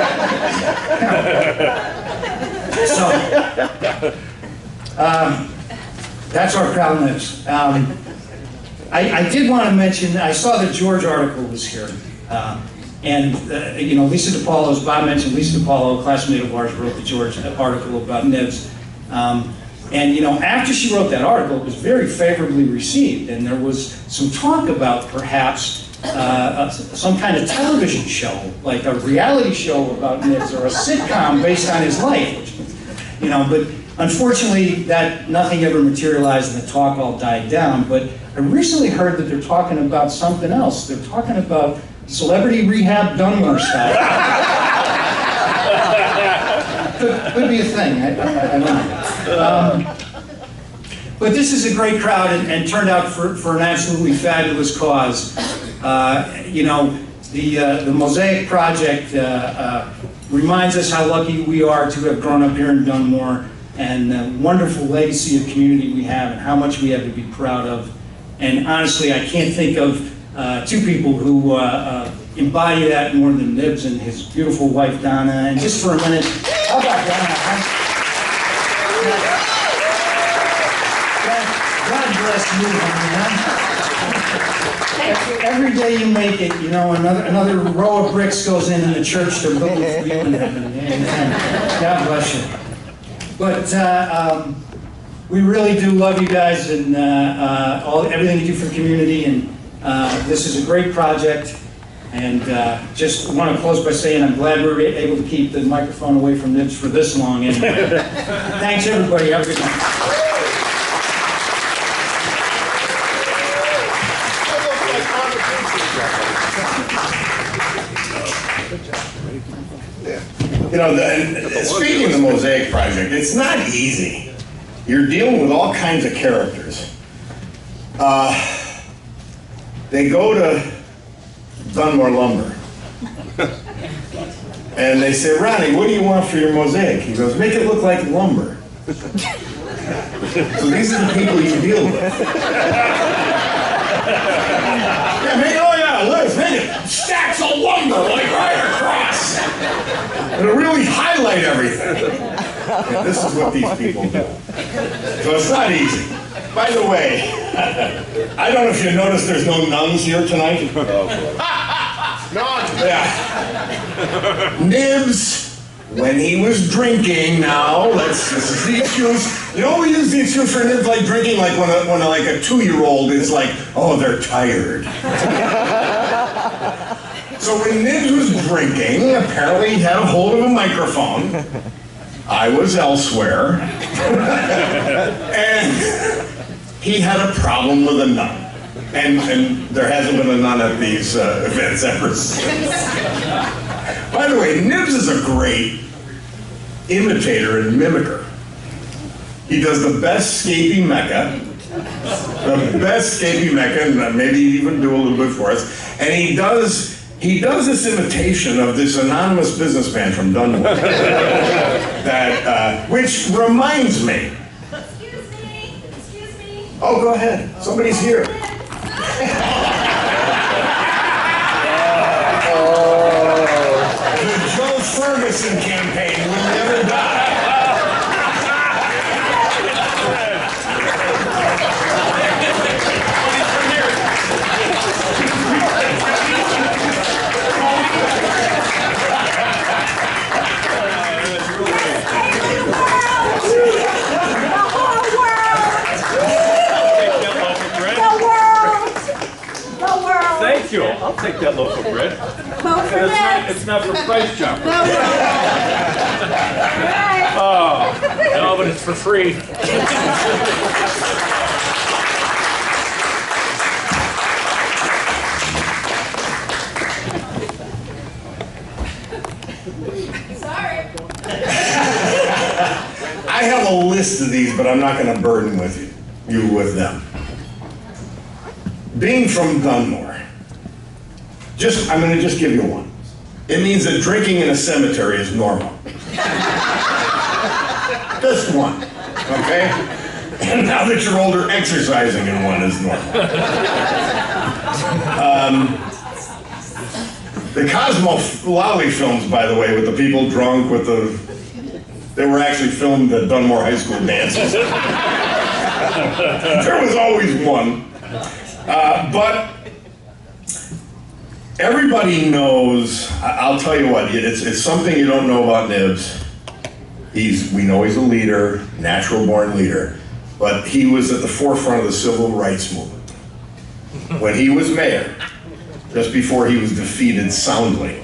So, that's our crowd Nibs. I did want to mention, I saw the George article was here. You know, Lisa DiPaolo, as Bob mentioned, Lisa DiPaolo, a classmate of ours, wrote the George article about Nibs. And, you know, after she wrote that article, it was very favorably received. And there was some talk about perhaps some kind of television show, like a reality show about Nibs or a sitcom based on his life. Which, you know, but unfortunately, that nothing ever materialized and the talk all died down. But I recently heard that they're talking about something else. They're talking about celebrity rehab Dunmore style. could be a thing. I don't know. But this is a great crowd and turned out for an absolutely fabulous cause. You know, the Mosaic Project reminds us how lucky we are to have grown up here in Dunmore, and the wonderful legacy of community we have and how much we have to be proud of. And honestly, I can't think of two people who embody that more than Nibs and his beautiful wife, Donna. And just for a minute, how about Donna? God bless you, honey. Every day you make it, you know, another row of bricks goes in the church they're building for you in heaven. God bless you. But we really do love you guys and everything you do for the community. And this is a great project. And just want to close by saying I'm glad we were able to keep the microphone away from Nibs for this long. Anyway. Thanks, everybody. Have a good night. You know, speaking of the Mosaic Project, it's not easy. You're dealing with all kinds of characters. They go to Dunmore Lumber. And they say, Ronnie, what do you want for your mosaic? He goes, make it look like lumber. So these are the people you deal with. Let's make it stacks of lumber like right across. It'll really highlight everything. And this is what these people do. So it's not easy. By the way, I don't know if you noticed there's no nuns here tonight. Yeah. Nibs, when he was drinking, this is the excuse. You know, we use the excuse for Nibs like drinking, like when like a 2-year-old is like, oh, they're tired. So when Nibs was drinking, apparently he had a hold of a microphone. I was elsewhere. And he had a problem with a nun. And there hasn't been a nun at these events ever since. By the way, Nibs is a great imitator and mimicker. He does the best Scapy Mecca. The best Scapy Mecca, and maybe even do a little bit for us. And he does this imitation of this anonymous businessman from Dunmore. Which reminds me, Oh, go ahead. Somebody's here. The Joe Ferguson campaign will never die. Thank you. I'll take that loaf of bread. And it's not for price jump. Oh, no, but it's for free. Sorry. I have a list of these, but I'm not going to burden you with them. Being from Dunmore, I'm going to just give you one. It means that drinking in a cemetery is normal. Just one, okay? And now that you're older, exercising in one is normal. The Cosmo Loughney films, by the way, with the people drunk, they were actually filmed at Dunmore High School dances. There was always one. But everybody knows, I'll tell you what, it's something you don't know about Nibs. We know he's a leader, natural born leader, but he was at the forefront of the civil rights movement. When he was mayor, just before he was defeated soundly,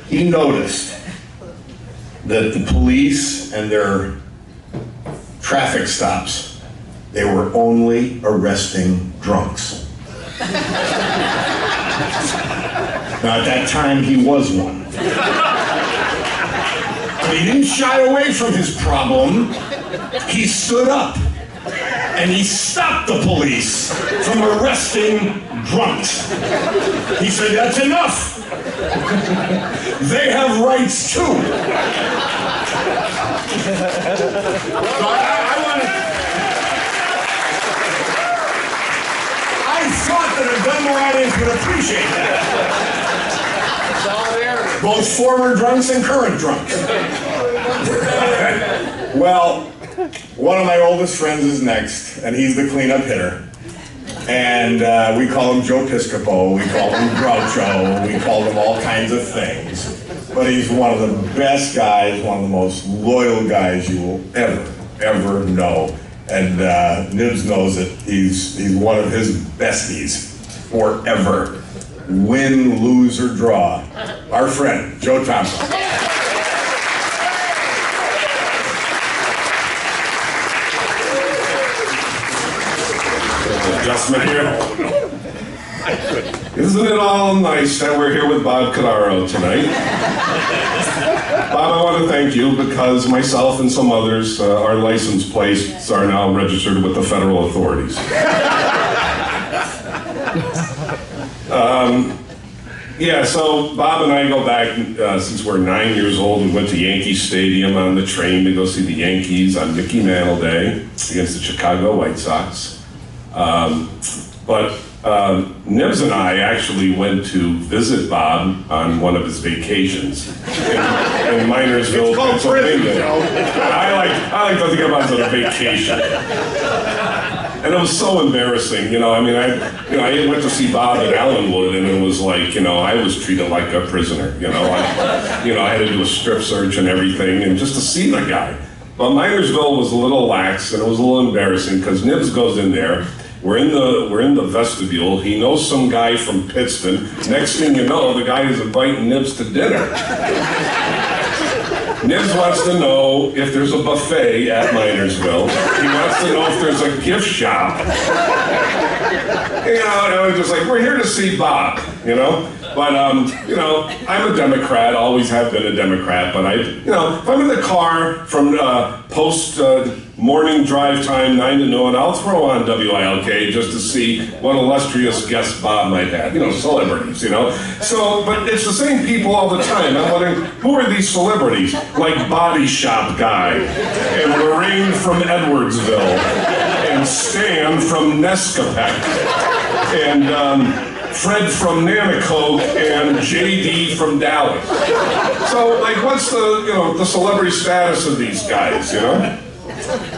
he noticed that the police and their traffic stops, they were only arresting drunks. Now at that time he was one. But he didn't shy away from his problem. He stood up and he stopped the police from arresting drunks. He said, that's enough. They have rights too. So I thought that a Dunmore audience would appreciate that. Both former drunks and current drunks. Well, one of my oldest friends is next, and he's the cleanup hitter. And we call him Joe Piscopo, we call him Groucho, we call him all kinds of things. But he's one of the best guys, one of the most loyal guys you will ever know. And Nibs knows it. He's one of his besties forever. Win, lose, or draw. Our friend, Joe Thompson. Adjustment here. Isn't it all nice that we're here with Bob Cannaro tonight? Bob, I want to thank you because myself and some others, our license plates are now registered with the federal authorities. Yeah, so Bob and I go back since we're 9 years old. We went to Yankee Stadium on the train to go see the Yankees on Mickey Mantle Day against the Chicago White Sox. But Nibs and I actually went to visit Bob on one of his vacations in Minersville, Pennsylvania. I like to think about it as a vacation. And it was so embarrassing, you know. I mean, I went to see Bob at Allenwood, and it was like, you know, I was treated like a prisoner. You know, I had to do a strip search and everything, and just to see the guy. But Minersville was a little lax, and it was a little embarrassing because Nibs goes in there. We're in the vestibule. He knows some guy from Pittston. Next thing you know, the guy is inviting Nibs to dinner. Nibs wants to know if there's a buffet at Minersville. He wants to know if there's a gift shop. You know, and I was just like, we're here to see Bob, you know? But, you know, I'm a Democrat, always have been a Democrat, but if I'm in the car from morning drive time, 9 to noon. I'll throw on WILK just to see what illustrious guests Bob might have. You know, celebrities, you know. So, but it's the same people all the time. I'm wondering, who are these celebrities? Like Body Shop Guy, and Lorraine from Edwardsville, and Stan from Nescapec, and Fred from Nanacoke, and JD from Dallas. So, like, what's the, you know, the celebrity status of these guys, you know?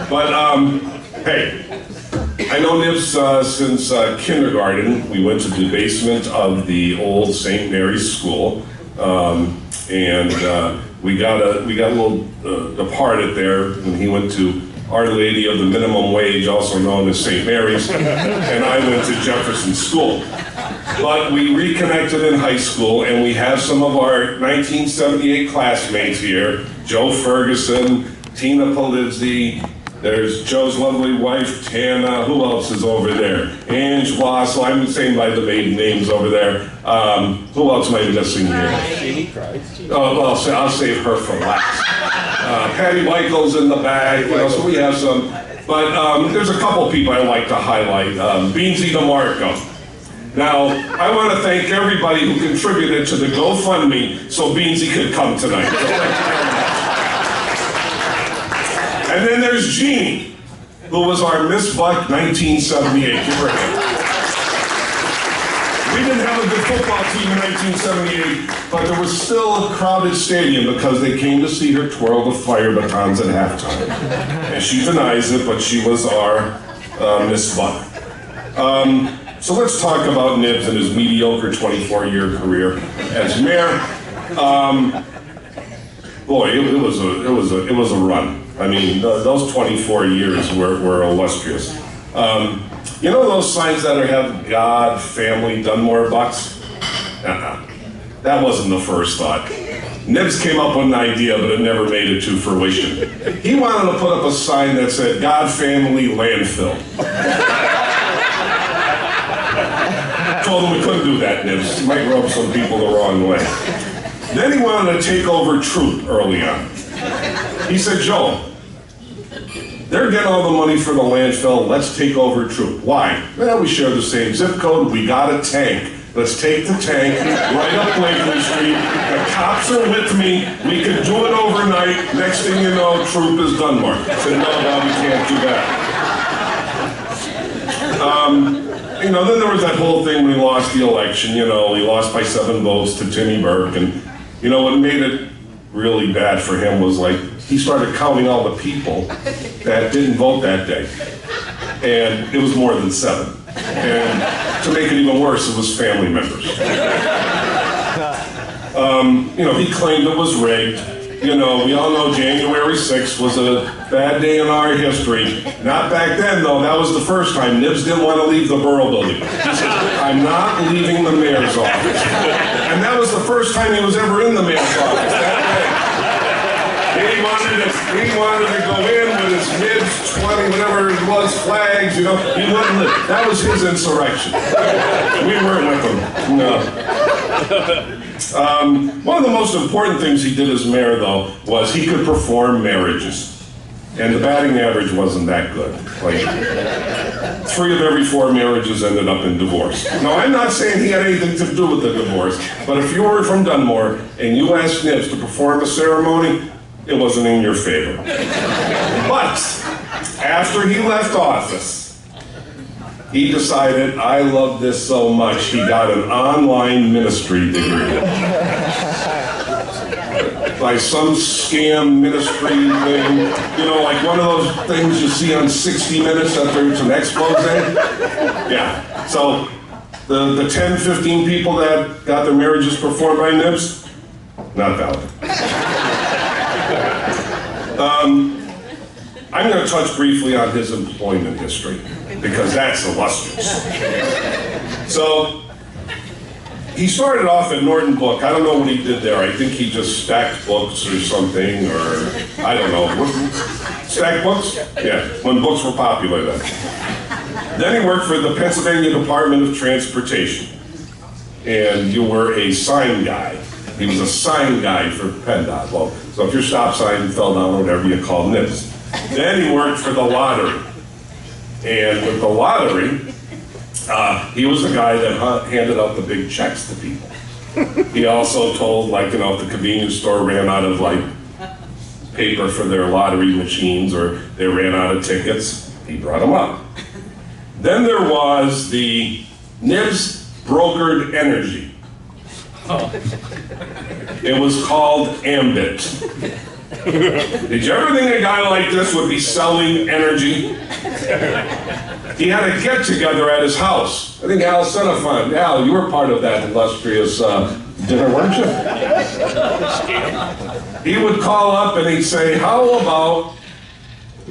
But, hey, I know Nibs since kindergarten. We went to the basement of the old St. Mary's School, and we got a little departed there when he went to Our Lady of the Minimum Wage, also known as St. Mary's, and I went to Jefferson School. But we reconnected in high school, and we have some of our 1978 classmates here. Joe Ferguson, Tina Polizzi, there's Joe's lovely wife, Tana. Who else is over there? Ange Wassel. I'm saying by the maiden names over there. Who else am I missing here? Oh, well, I'll save her for last. Patty Michael's in the back, you know, so we have some. But there's a couple people I like to highlight. Beansy DeMarco. Now, I want to thank everybody who contributed to the GoFundMe so Beansy could come tonight. And then there's Jeannie, who was our Miss Buck 1978. Give her a hand. We didn't have a good football team in 1978, but there was still a crowded stadium because they came to see her twirl the fire batons at halftime. And she denies it, but she was our Miss Buck. So let's talk about Nibs and his mediocre 24-year career as mayor. Boy, it was a run. I mean, those 24 years were illustrious. You know those signs that have God, family, Dunmore Bucks? That wasn't the first thought. Nibs came up with an idea, but it never made it to fruition. He wanted to put up a sign that said, God, family, landfill. Told him we couldn't do that, Nibs. It might rub some people the wrong way. Then he wanted to take over Troop early on. He said, Joe, they're getting all the money for the landfill, let's take over Troop. Why? Well, we share the same zip code, we got a tank. Let's take the tank right up Blakely Street. The cops are with me, we could do it overnight. Next thing you know, Troop is Dunmore. I said, no, we can't do that. You know, then there was that whole thing when he lost the election, you know, he lost by 7 votes to Timmy Burke, and you know, what made it really bad for him was like, he started counting all the people that didn't vote that day. And it was more than 7. And to make it even worse, it was family members. You know, he claimed it was rigged. You know, we all know January 6th was a bad day in our history. Not back then, though. That was the first time. Nibs didn't want to leave the borough building. He said, I'm not leaving the mayor's office. And that was the first time he was ever in the mayor's office that day. He wanted to go in with his Nibs 20, whatever it was, flags, you know. He wouldn't live. That was his insurrection. We weren't with him. No. One of the most important things he did as mayor, though, was he could perform marriages. And the batting average wasn't that good. Like, 3 of every 4 marriages ended up in divorce. Now, I'm not saying he had anything to do with the divorce, but if you were from Dunmore and you asked Nibs to perform a ceremony, it wasn't in your favor. But after he left office, he decided, I love this so much, he got an online ministry degree. By some scam ministry thing, you know, like one of those things you see on 60 Minutes after it's an expose. Yeah, so the 10, 15 people that got their marriages performed by Nibs, not valid. I'm going to touch briefly on his employment history, because that's illustrious. So, he started off at Norton Book. I don't know what he did there. I think he just stacked books or something, or I don't know. Stacked books? Yeah, when books were popular then. Then he worked for the Pennsylvania Department of Transportation. And you were a sign guy. He was a sign guy for PennDOT. Well, so if your stop sign fell down or whatever, you called Nibs. Then he worked for the lottery. And with the lottery, he was the guy that handed out the big checks to people. He also told, like, if the convenience store ran out of, like, paper for their lottery machines or they ran out of tickets, he brought them up. Then there was the Nibs brokered energy. It was called Ambit. Did you ever think a guy like this would be selling energy? He had a get-together at his house. I think Al Senafant. Al, you were part of that illustrious dinner, weren't you? He would call up and he'd say, how about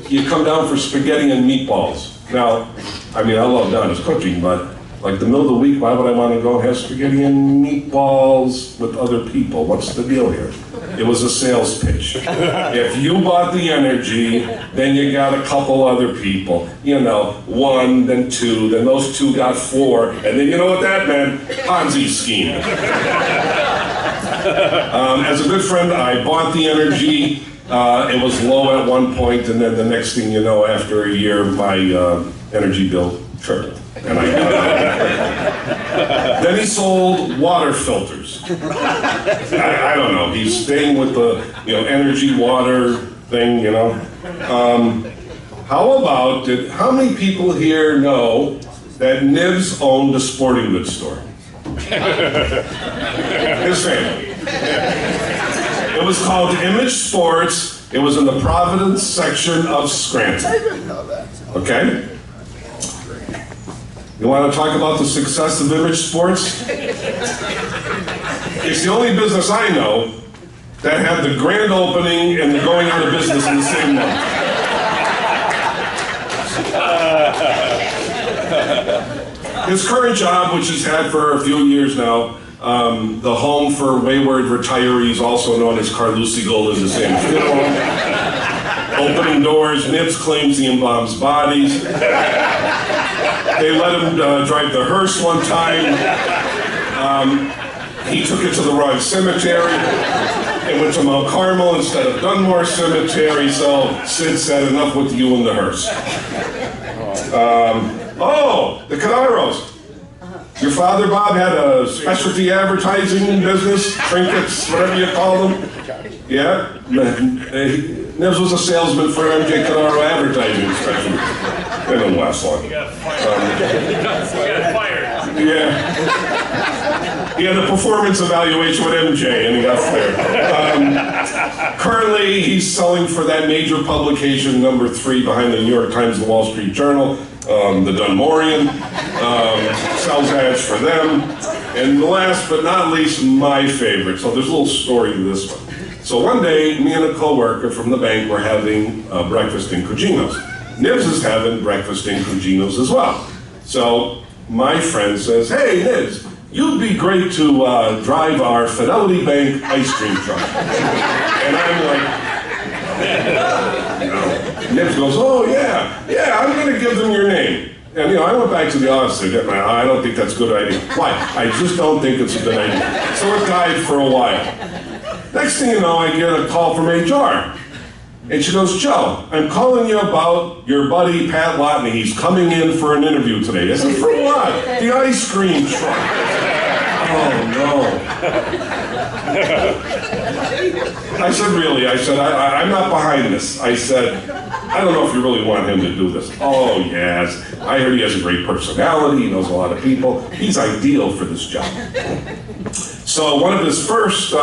you come down for spaghetti and meatballs? Now, I mean, I love Donna's cooking, but like the middle of the week, why would I want to go and have spaghetti and meatballs with other people? What's the deal here? It was a sales pitch. If you bought the energy, then you got a couple other people. One, then two, then those two got four, and then you know what that meant? Ponzi scheme. As a good friend, I bought the energy. It was low at one point, and then the next thing you know, after a year, my energy bill tripled. And I got it. Then he sold water filters. I don't know. He's staying with the energy water thing. How many people here know that Nibs owned a sporting goods store? His family. It was called Image Sports. It was in the Providence section of Scranton. I didn't know that. Okay? You want to talk about the success of Image Sports? It's the only business I know that had the grand opening and the going out of business in the same month. His current job, which he's had for a few years now, the home for wayward retirees, also known as Carlucci Gold, is the same funeral home. Opening doors, Nibs claims he embalms bodies. They let him drive the hearse one time. He took it to the wrong cemetery. It went to Mount Carmel instead of Dunmore Cemetery, so Sid said enough with you and the hearse. The Canaros. Your father, Bob, had a specialty advertising business, trinkets, whatever you call them. Yeah? Nibs was a salesman for MJ Canaro Advertising Specialty. They didn't last long. He got fired. Yeah. He had a performance evaluation with MJ and he got fired. Currently, he's selling for that major publication, number 3 behind the New York Times and the Wall Street Journal, the Dunmorian, sells ads for them. And last but not least, my favorite. So there's a little story to this one. So one day, me and a coworker from the bank were having breakfast in Cugino's. Nibs is having breakfast in Cugino's as well. So my friend says, hey, Nibs, you'd be great to drive our Fidelity Bank ice cream truck. And I'm like, Nibs goes, oh yeah, I'm gonna give them your name. And I went back to the office and I don't think that's a good idea. Why? I just don't think it's a good idea. So it died for a while. Next thing you know, I get a call from HR. And she goes, Joe, I'm calling you about your buddy Pat Loughney. He's coming in for an interview today. I said, for what? The ice cream truck. Oh no. I said, really? I said, I'm not behind this. I said, I don't know if you really want him to do this. Oh yes. I heard he has a great personality. He knows a lot of people. He's ideal for this job. So one of his first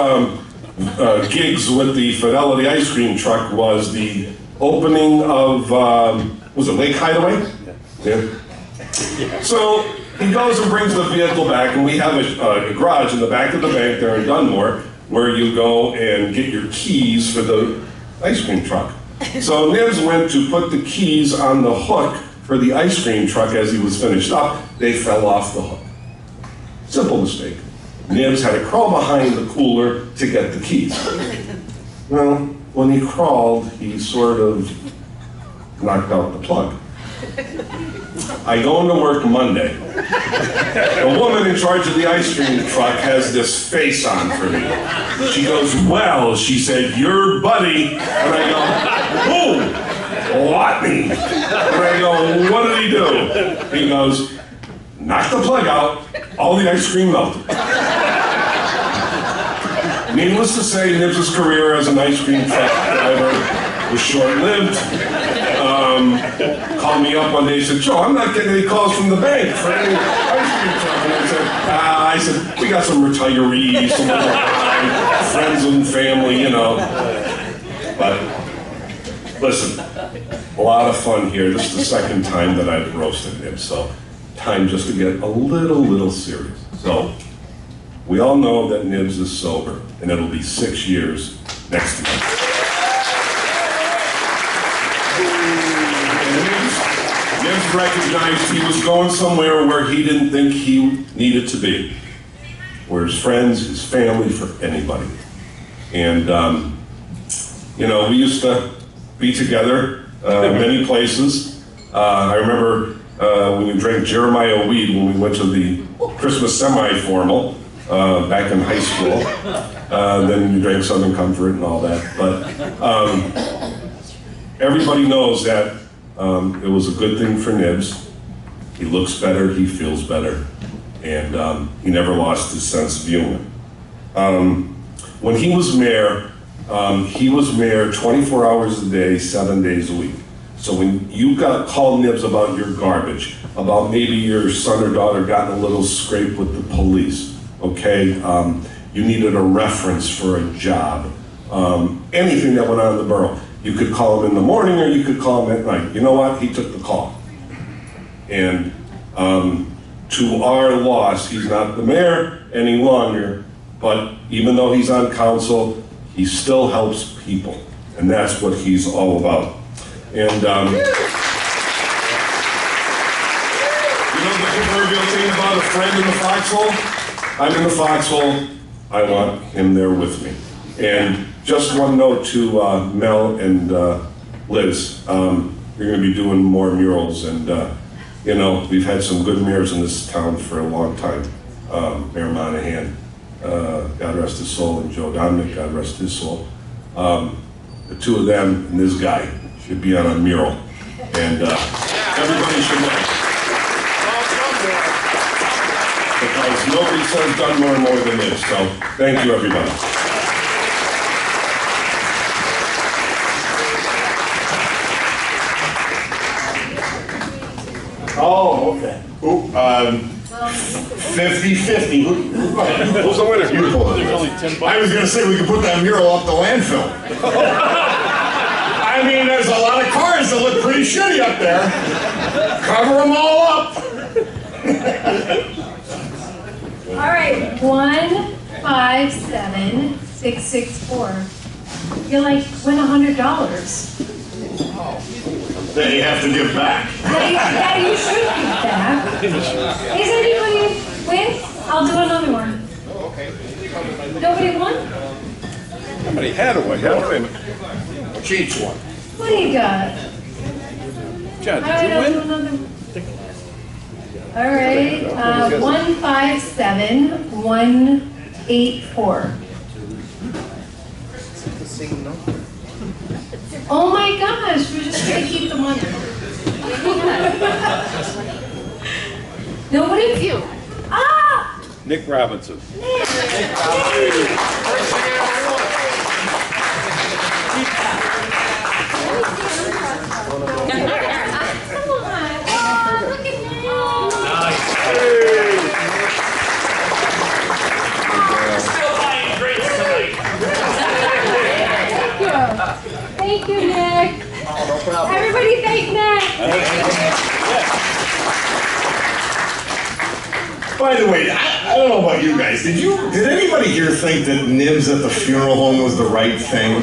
gigs with the Fidelity ice cream truck was the opening of, was it Lake Hideaway? Yeah. So he goes and brings the vehicle back, and we have a garage in the back of the bank there in Dunmore where you go and get your keys for the ice cream truck. So Nibs went to put the keys on the hook for the ice cream truck as he was finished up. They fell off the hook. Simple mistake. Nibs had to crawl behind the cooler to get the keys. Well, when he crawled, he sort of knocked out the plug. I go into work Monday. The woman in charge of the ice cream truck has this face on for me. She goes, well, she said, your buddy. And I go, who? Loughney. And I go, what did he do? He goes, knock the plug out, all the ice cream melted. Needless to say, Nibs' career as an ice cream truck driver was short-lived. Called me up one day and said, Joe, I'm not getting any calls from the bank for any ice cream truck. And I said, we got some retirees, some friends and family, you know. But listen, a lot of fun here. This is the second time that I've roasted Nibs, so time just to get a little serious. So, we all know that Nibs is sober, and it'll be 6 years next month. Nibs recognized he was going somewhere where he didn't think he needed to be. Where his friends, his family, for anybody. And, you know, we used to be together many places. I remember when we drank Jeremiah weed when we went to the Christmas semi-formal back in high school. Then we drank Southern Comfort and all that. But everybody knows that it was a good thing for Nibs. He looks better, he feels better, and he never lost his sense of humor. When he was mayor 24 hours a day, 7 days a week. So when you called Nibs about your garbage, about maybe your son or daughter got in a little scrape with the police, okay? You needed a reference for a job, anything that went on in the borough. You could call him in the morning or you could call him at night. You know what? He took the call. And to our loss, he's not the mayor any longer, but even though he's on council, he still helps people. And that's what he's all about. And you know the proverbial thing about a friend in the foxhole? I'm in the foxhole, I want him there with me. And just one note to Mel and Liz, you're gonna be doing more murals, and you know, we've had some good mayors in this town for a long time. Mayor Monahan, God rest his soul, and Joe Dominic, God rest his soul. The two of them and this guy should be on a mural, and everybody should know. Because nobody says done more than this, so thank you, everybody. Oh, okay. 50-50. Who's the winner? You pull it. I was going to say we could put that mural up the landfill. I mean, there's a lot of cars that look pretty shitty up there. Cover them all up. All right, 157664. You're like, win $100. Then you have to give back. Yeah, you should give back. Is anybody win? I'll do another one. Nobody won? Somebody had a win. She each won. What do you got? John, All right, I'll do another one. All right, 157184. Oh my gosh, we're just gonna keep the money. Nobody? Ah! Nick Robinson. Thank you, Nick. Oh, no problem. Everybody thank Nick. By the way, I don't know about you guys. Did anybody here think that Nibs at the funeral home was the right thing?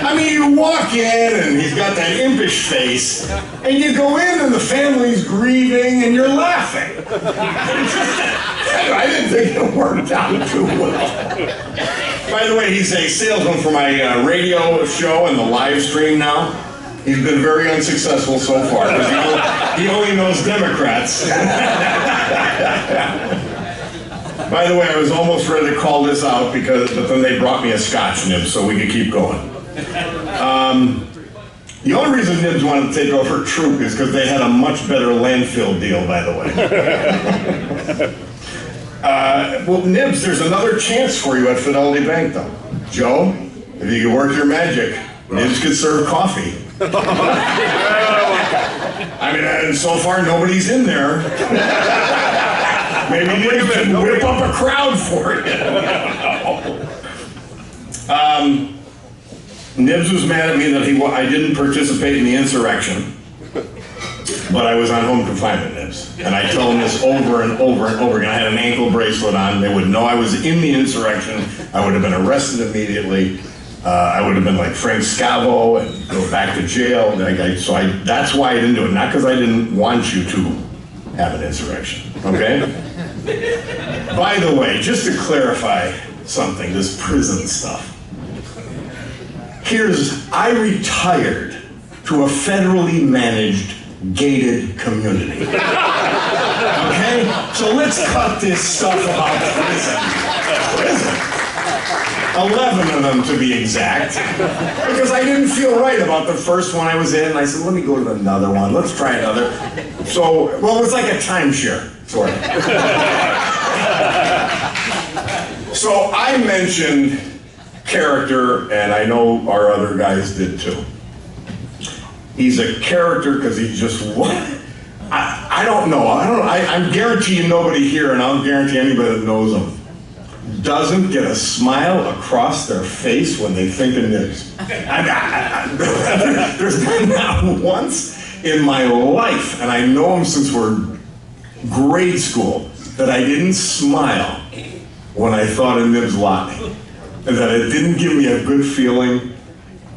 I mean, you walk in and he's got that impish face, and you go in and the family's grieving and you're laughing. I didn't think it worked out too well. By the way, he's a salesman for my radio show and the live stream now. He's been very unsuccessful so far because he only knows Democrats. By the way, I was almost ready to call this out but then they brought me a Scotch nib so we could keep going. The only reason Nibs wanted to take over Troop is because they had a much better landfill deal, by the way. Well, Nibs, there's another chance for you at Fidelity Bank, though. Joe, if you can work your magic, Nibs could serve coffee. I mean, and so far nobody's in there. Maybe Nibs can whip up a crowd for you. Nibs was mad at me that I didn't participate in the insurrection, but I was on home confinement, Nibs. And I tell them this over and over and over again. I had an ankle bracelet on. They would know I was in the insurrection. I would have been arrested immediately. I would have been like Frank Scavo and go back to jail. That's why I didn't do it. Not because I didn't want you to have an insurrection, okay? By the way, just to clarify something, this prison stuff. I retired to a federally managed gated community. Okay? So let's cut this stuff about prison. 11 of them to be exact. Because I didn't feel right about the first one I was in. I said, let me go to another one. Let's try another. So, well, it was like a timeshare, sort of. So I mentioned character, and I know our other guys did too. He's a character because he's just I don't know. I'm guaranteeing nobody here, and I'll guarantee anybody that knows him, doesn't get a smile across their face when they think of Nibs. There's been not once in my life, and I know him since we're grade school, that I didn't smile when I thought of Nibs Loughney. And that it didn't give me a good feeling,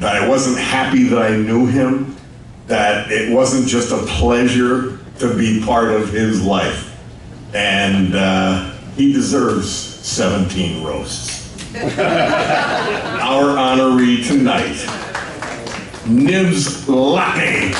that I wasn't happy that I knew him, that it wasn't just a pleasure to be part of his life. And he deserves 17 roasts. Our honoree tonight, Nibs Loughney.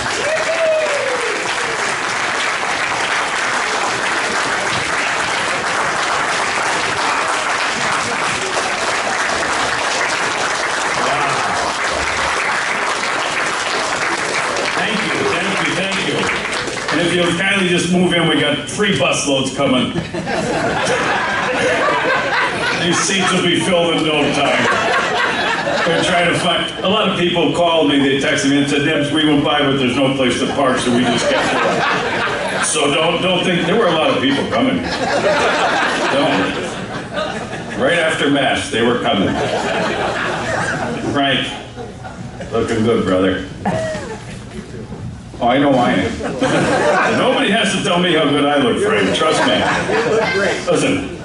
If you'll kindly just move in, we got 3 busloads coming. These seats will be filled in no time. We're trying to find, a lot of people called me, they texted me and said, Nibs, we went by, but there's no place to park, so we just kept going. So don't think, there were a lot of people coming. Don't. Right after Mass, they were coming. Frank, looking good, brother. Oh, I know I am. Nobody has to tell me how good I look, Frank. Trust me. Listen,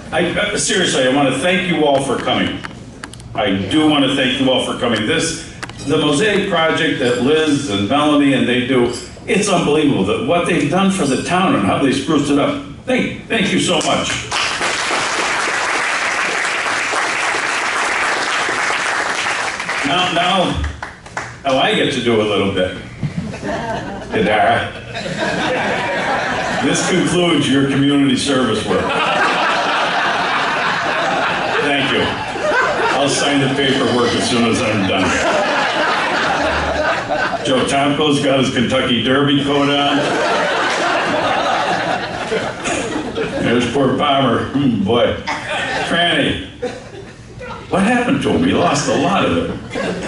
seriously, I want to thank you all for coming. I do want to thank you all for coming. The Mosaic project that Liz and Melanie and they do, it's unbelievable that what they've done for the town and how they spruced it up. Thank you so much. Now I get to do a little bit. Hidara. This concludes your community service work. Thank you. I'll sign the paperwork as soon as I'm done. Joe Tomko's got his Kentucky Derby coat on. There's poor Bomber. Boy. Franny. What happened to him? He lost a lot of it.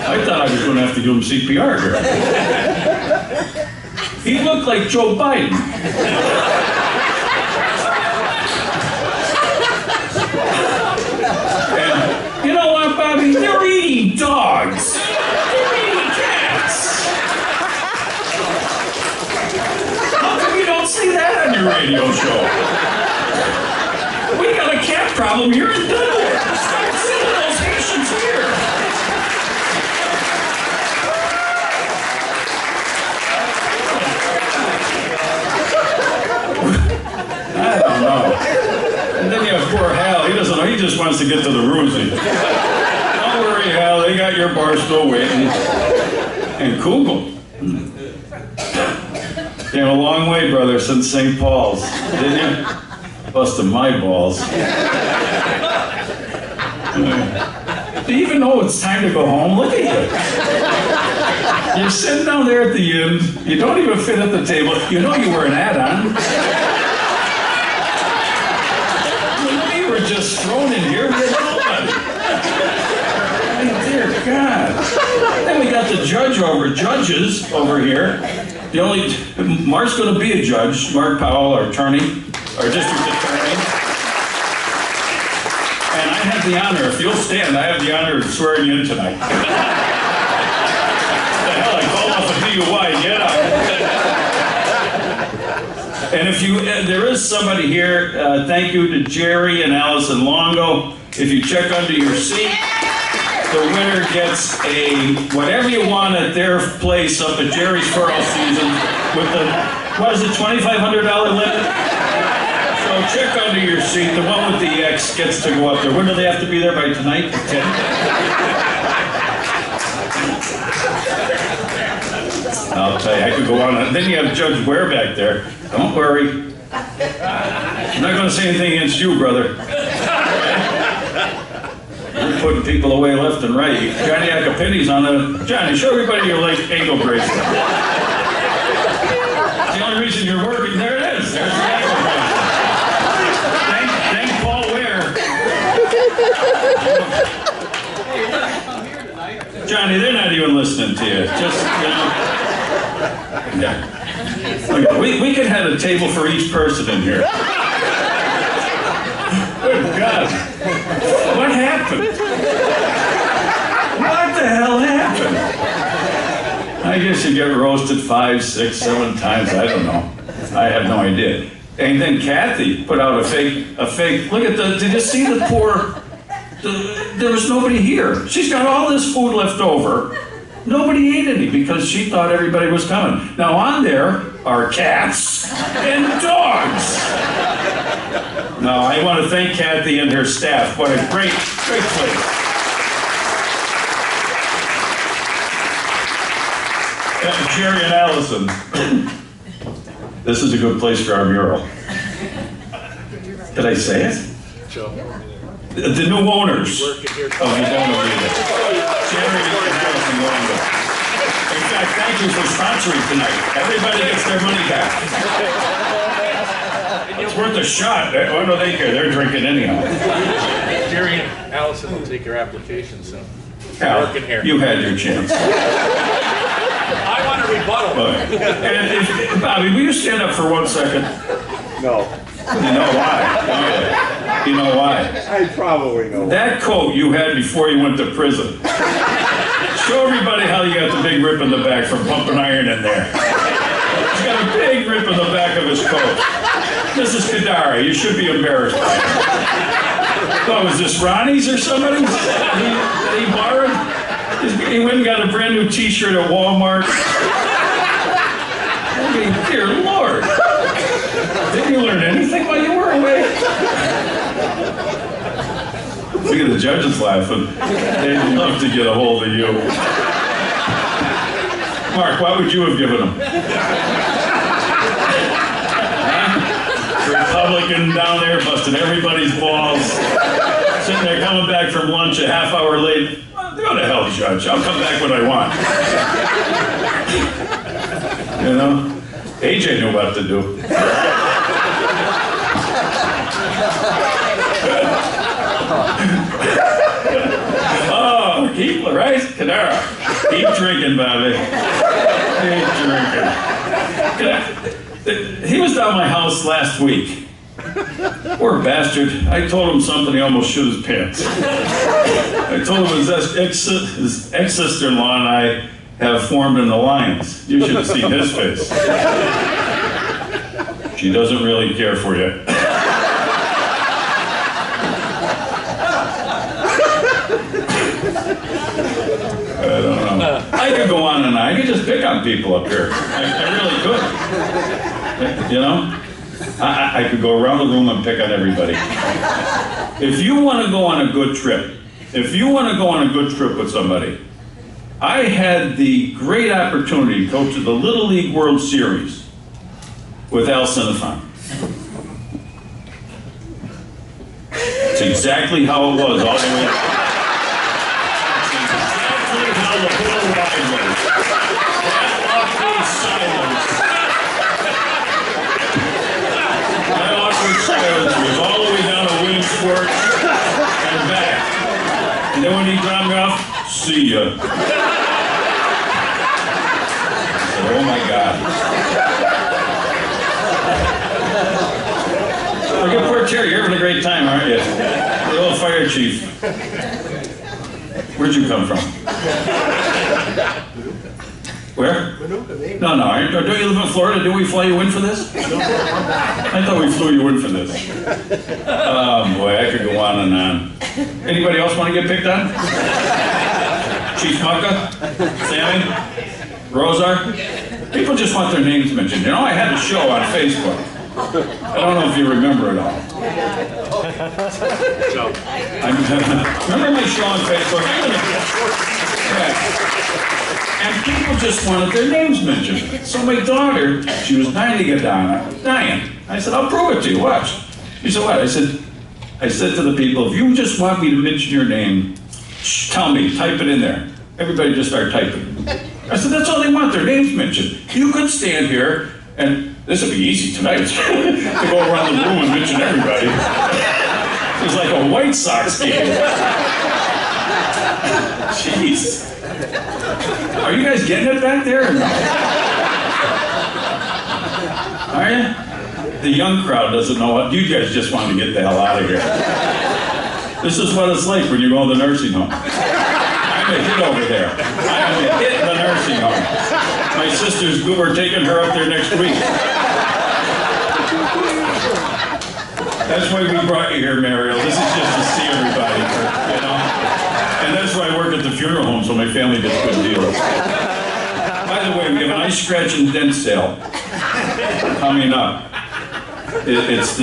I thought I was going to have to give him CPR here. He looked like Joe Biden. And you know what, Bobby? They're eating dogs. They're eating cats. How come you don't say that on your radio show? We got a cat problem here in Delaware. Start sending those patients here. I don't know. And then you have poor Hal. He doesn't know. He just wants to get to the Roosie. Don't worry, Hal. They got your bar still waiting. And Kugel. Came a long way, brother, since St. Paul's. Didn't you? Busted my balls. Do you even know it's time to go home? Look at you. You're sitting down there at the end. You don't even fit at the table. You know you were an add-on. We were just thrown in here. We had nobody. Dear God. Then we got the judges over here. Mark's going to be a judge. Mark Powell, our attorney, our district attorney. And I have the honor, if you'll stand, I have the honor of swearing you in tonight. What the hell, I called off a DUI, get out. And if there is somebody here, thank you to Jerry and Allison Longo. If you check under your seat, the winner gets whatever you want at their place up at Jerry's Furrow Season with the, what is it, $2,500 limit? So check under your seat. The one with the X gets to go up there. When do they have to be there, by tonight? 10? I'll tell you, I could go on. And then you have Judge Ware back there. Don't worry. I'm not going to say anything against you, brother. You're putting people away left and right. Johnny Acapini's on the... Johnny, show everybody your ankle bracelet. The only reason you're working, there it is. There's the ankle bracelet. Thank Paul Ware. Johnny, they're not even listening to you. Just, yeah. Okay, we could have a table for each person in here. Good God. What happened? What the hell happened? I guess you get roasted 5, 6, 7 times. I don't know. I have no idea. And then Kathy put out a fake, look at did you see the poor, there was nobody here. She's got all this food left over. Nobody ate any because she thought everybody was coming. Now on there are cats and dogs. No, I want to thank Kathy and her staff. What a great place. Jerry and Allison, this is a good place for our mural. Did I say it? The new owners of the Loughney. Jerry and Allison Longo. In fact, thank you for sponsoring tonight. Everybody gets their money back. It's worth a shot. Oh, no, they care. They're drinking anyhow. Jerry and Allison will take your application, so Al, working here. You had your chance. I want a rebuttal. And Bobby, will you stand up for 1 second? No. You know why? You know why? I probably know. That coat you had before you went to prison. Show everybody how you got the big rip in the back from pumping iron in there. He's got a big rip in the back of his coat. This is Kadari. You should be embarrassed by it. What, was this Ronnie's or somebody's that he borrowed? He went and got a brand new t-shirt at Walmart. Dear Lord. Didn't you learn anything while you were away? Look at the judges laughing. They'd love to get a hold of you. Mark, what would you have given them? Republican down there busting everybody's balls. Sitting there coming back from lunch a half hour late. Go to hell, Judge. I'll come back when I want. You know? AJ knew what to do. Oh, keep right, Kadara. Keep drinking, Bobby. Keep drinking. He was down my house last week. Poor bastard. I told him something, he almost shit his pants. I told him his ex-sister-in-law and I have formed an alliance. You should have seen his face. She doesn't really care for you. I don't know. I could go on and on. I could just pick on people up here. I really could. You know? I could go around the room and pick on everybody. If you want to go on a good trip, with somebody, I had the great opportunity to coach the Little League World Series with Al Cinefon. It's exactly how it was all the way. It's exactly how the whole ride was. then when he dropped me off, see ya. I said, oh my God. Look at poor Terry, you're having a great time, aren't you? The old fire chief. Where'd you come from? Where? No, don't you live in Florida? Did we fly you in for this? I thought we flew you in for this. Oh boy, I could go on and on. Anybody else want to get picked on? Chief Mucka? Sammy? Rosar? People just want their names mentioned. You know, I had a show on Facebook. I don't know if you remember it all. Remember my show on Facebook? Yeah. And people just wanted their names mentioned. So my daughter, she was dying to get down. Dying. I said, I'll prove it to you. Watch. She said, what? I said to the people, if you just want me to mention your name, tell me, type it in there. Everybody just started typing. I said, that's all they want, their names mentioned. You could stand here, and this would be easy tonight, to go around the room and mention everybody. It was like a White Sox game. Jeez. Are you guys getting it back there or no? Are you? The young crowd doesn't know what, you guys just want to get the hell out of here. This is what it's like when you go to the nursing home. I'm a hit over there. I'm a hit in the nursing home. My sisters, we're taking her up there next week. That's why we brought you here, Mariel. This is just to see everybody, you know? And that's why I work at the funeral home, so my family gets good deals. By the way, we have an ice scratch and dent sale coming up. It's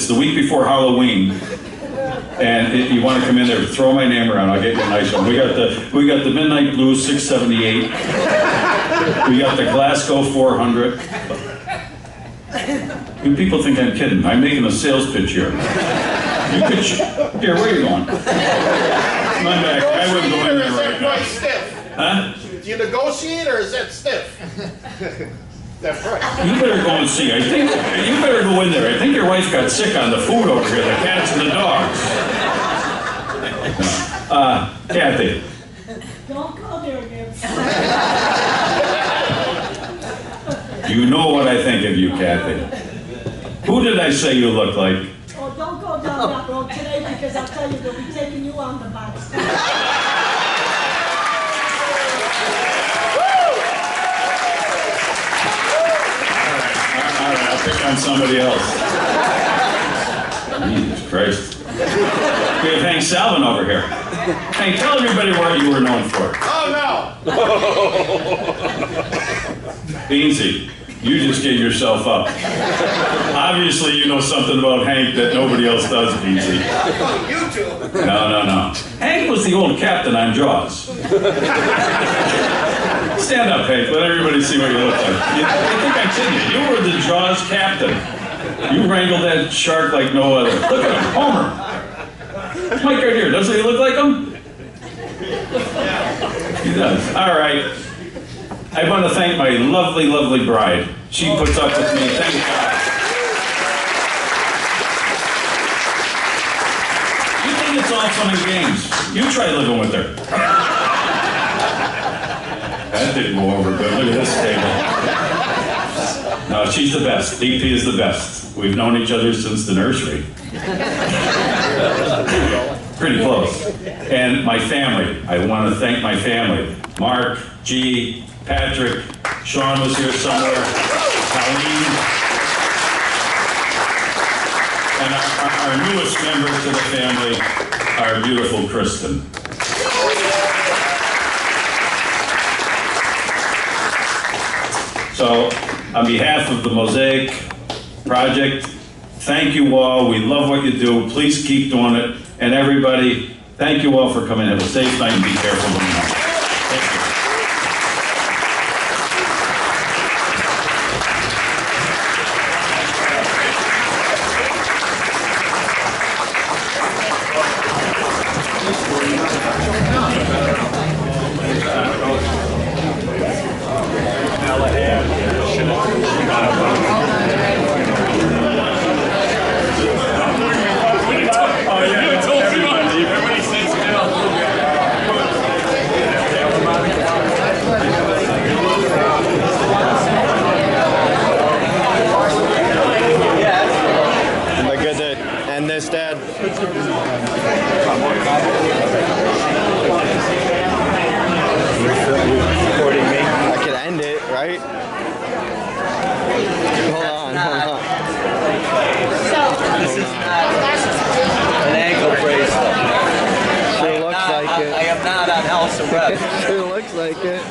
the week before Halloween, and you want to come in there, throw my name around. I'll get you a nice one. We got the Midnight Blues 678. We got the Glasgow 400. You people think I'm kidding. I'm making a sales pitch here. You could here. Where are you going? Come on back. I wouldn't go in there right now. Huh? Do you negotiate or is that stiff? That's right. You better go and see. I think you better go in there. I think your wife got sick on the food over here, the cats and the dogs. Kathy. Don't go there, Nibs. You know what I think of you, Kathy. Who did I say you look like? Oh, don't go down that road today because I'll tell you they'll be taking you on the box. All right, I'll pick on somebody else. Jesus Christ. We have Hank Salvin over here. Hank, tell everybody what you were known for. Oh, no! Beansy, you just gave yourself up. Obviously, you know something about Hank that nobody else does, Beansy. You too. No. Hank was the old captain on Jaws. Stand up, Hank. Let everybody see what you look like. I think I'm kidding you. You were the Jaws captain. You wrangled that shark like no other. Look at him, Homer. Mike right here. Doesn't he look like him? He does. All right. I want to thank my lovely, lovely bride. She puts up with me. Thank God. You think it's all fun and games. You try living with her. That didn't go over good. Look at this table. No, she's the best. DP is the best. We've known each other since the nursery. Pretty close. And my family. I want to thank my family. Mark, G, Patrick, Sean was here somewhere, Colleen, and our newest member to the family, our beautiful Kristen. So, on behalf of the Mosaic Project, thank you all. We love what you do. Please keep doing it. And everybody, thank you all for coming. Have a safe night and be careful when you're home. Thank you. Everybody sits down. Recording me. I could end it, right? Hold on. This is not an ankle bracelet. Sure looks like it. I am not on house arrest. Sure looks like it.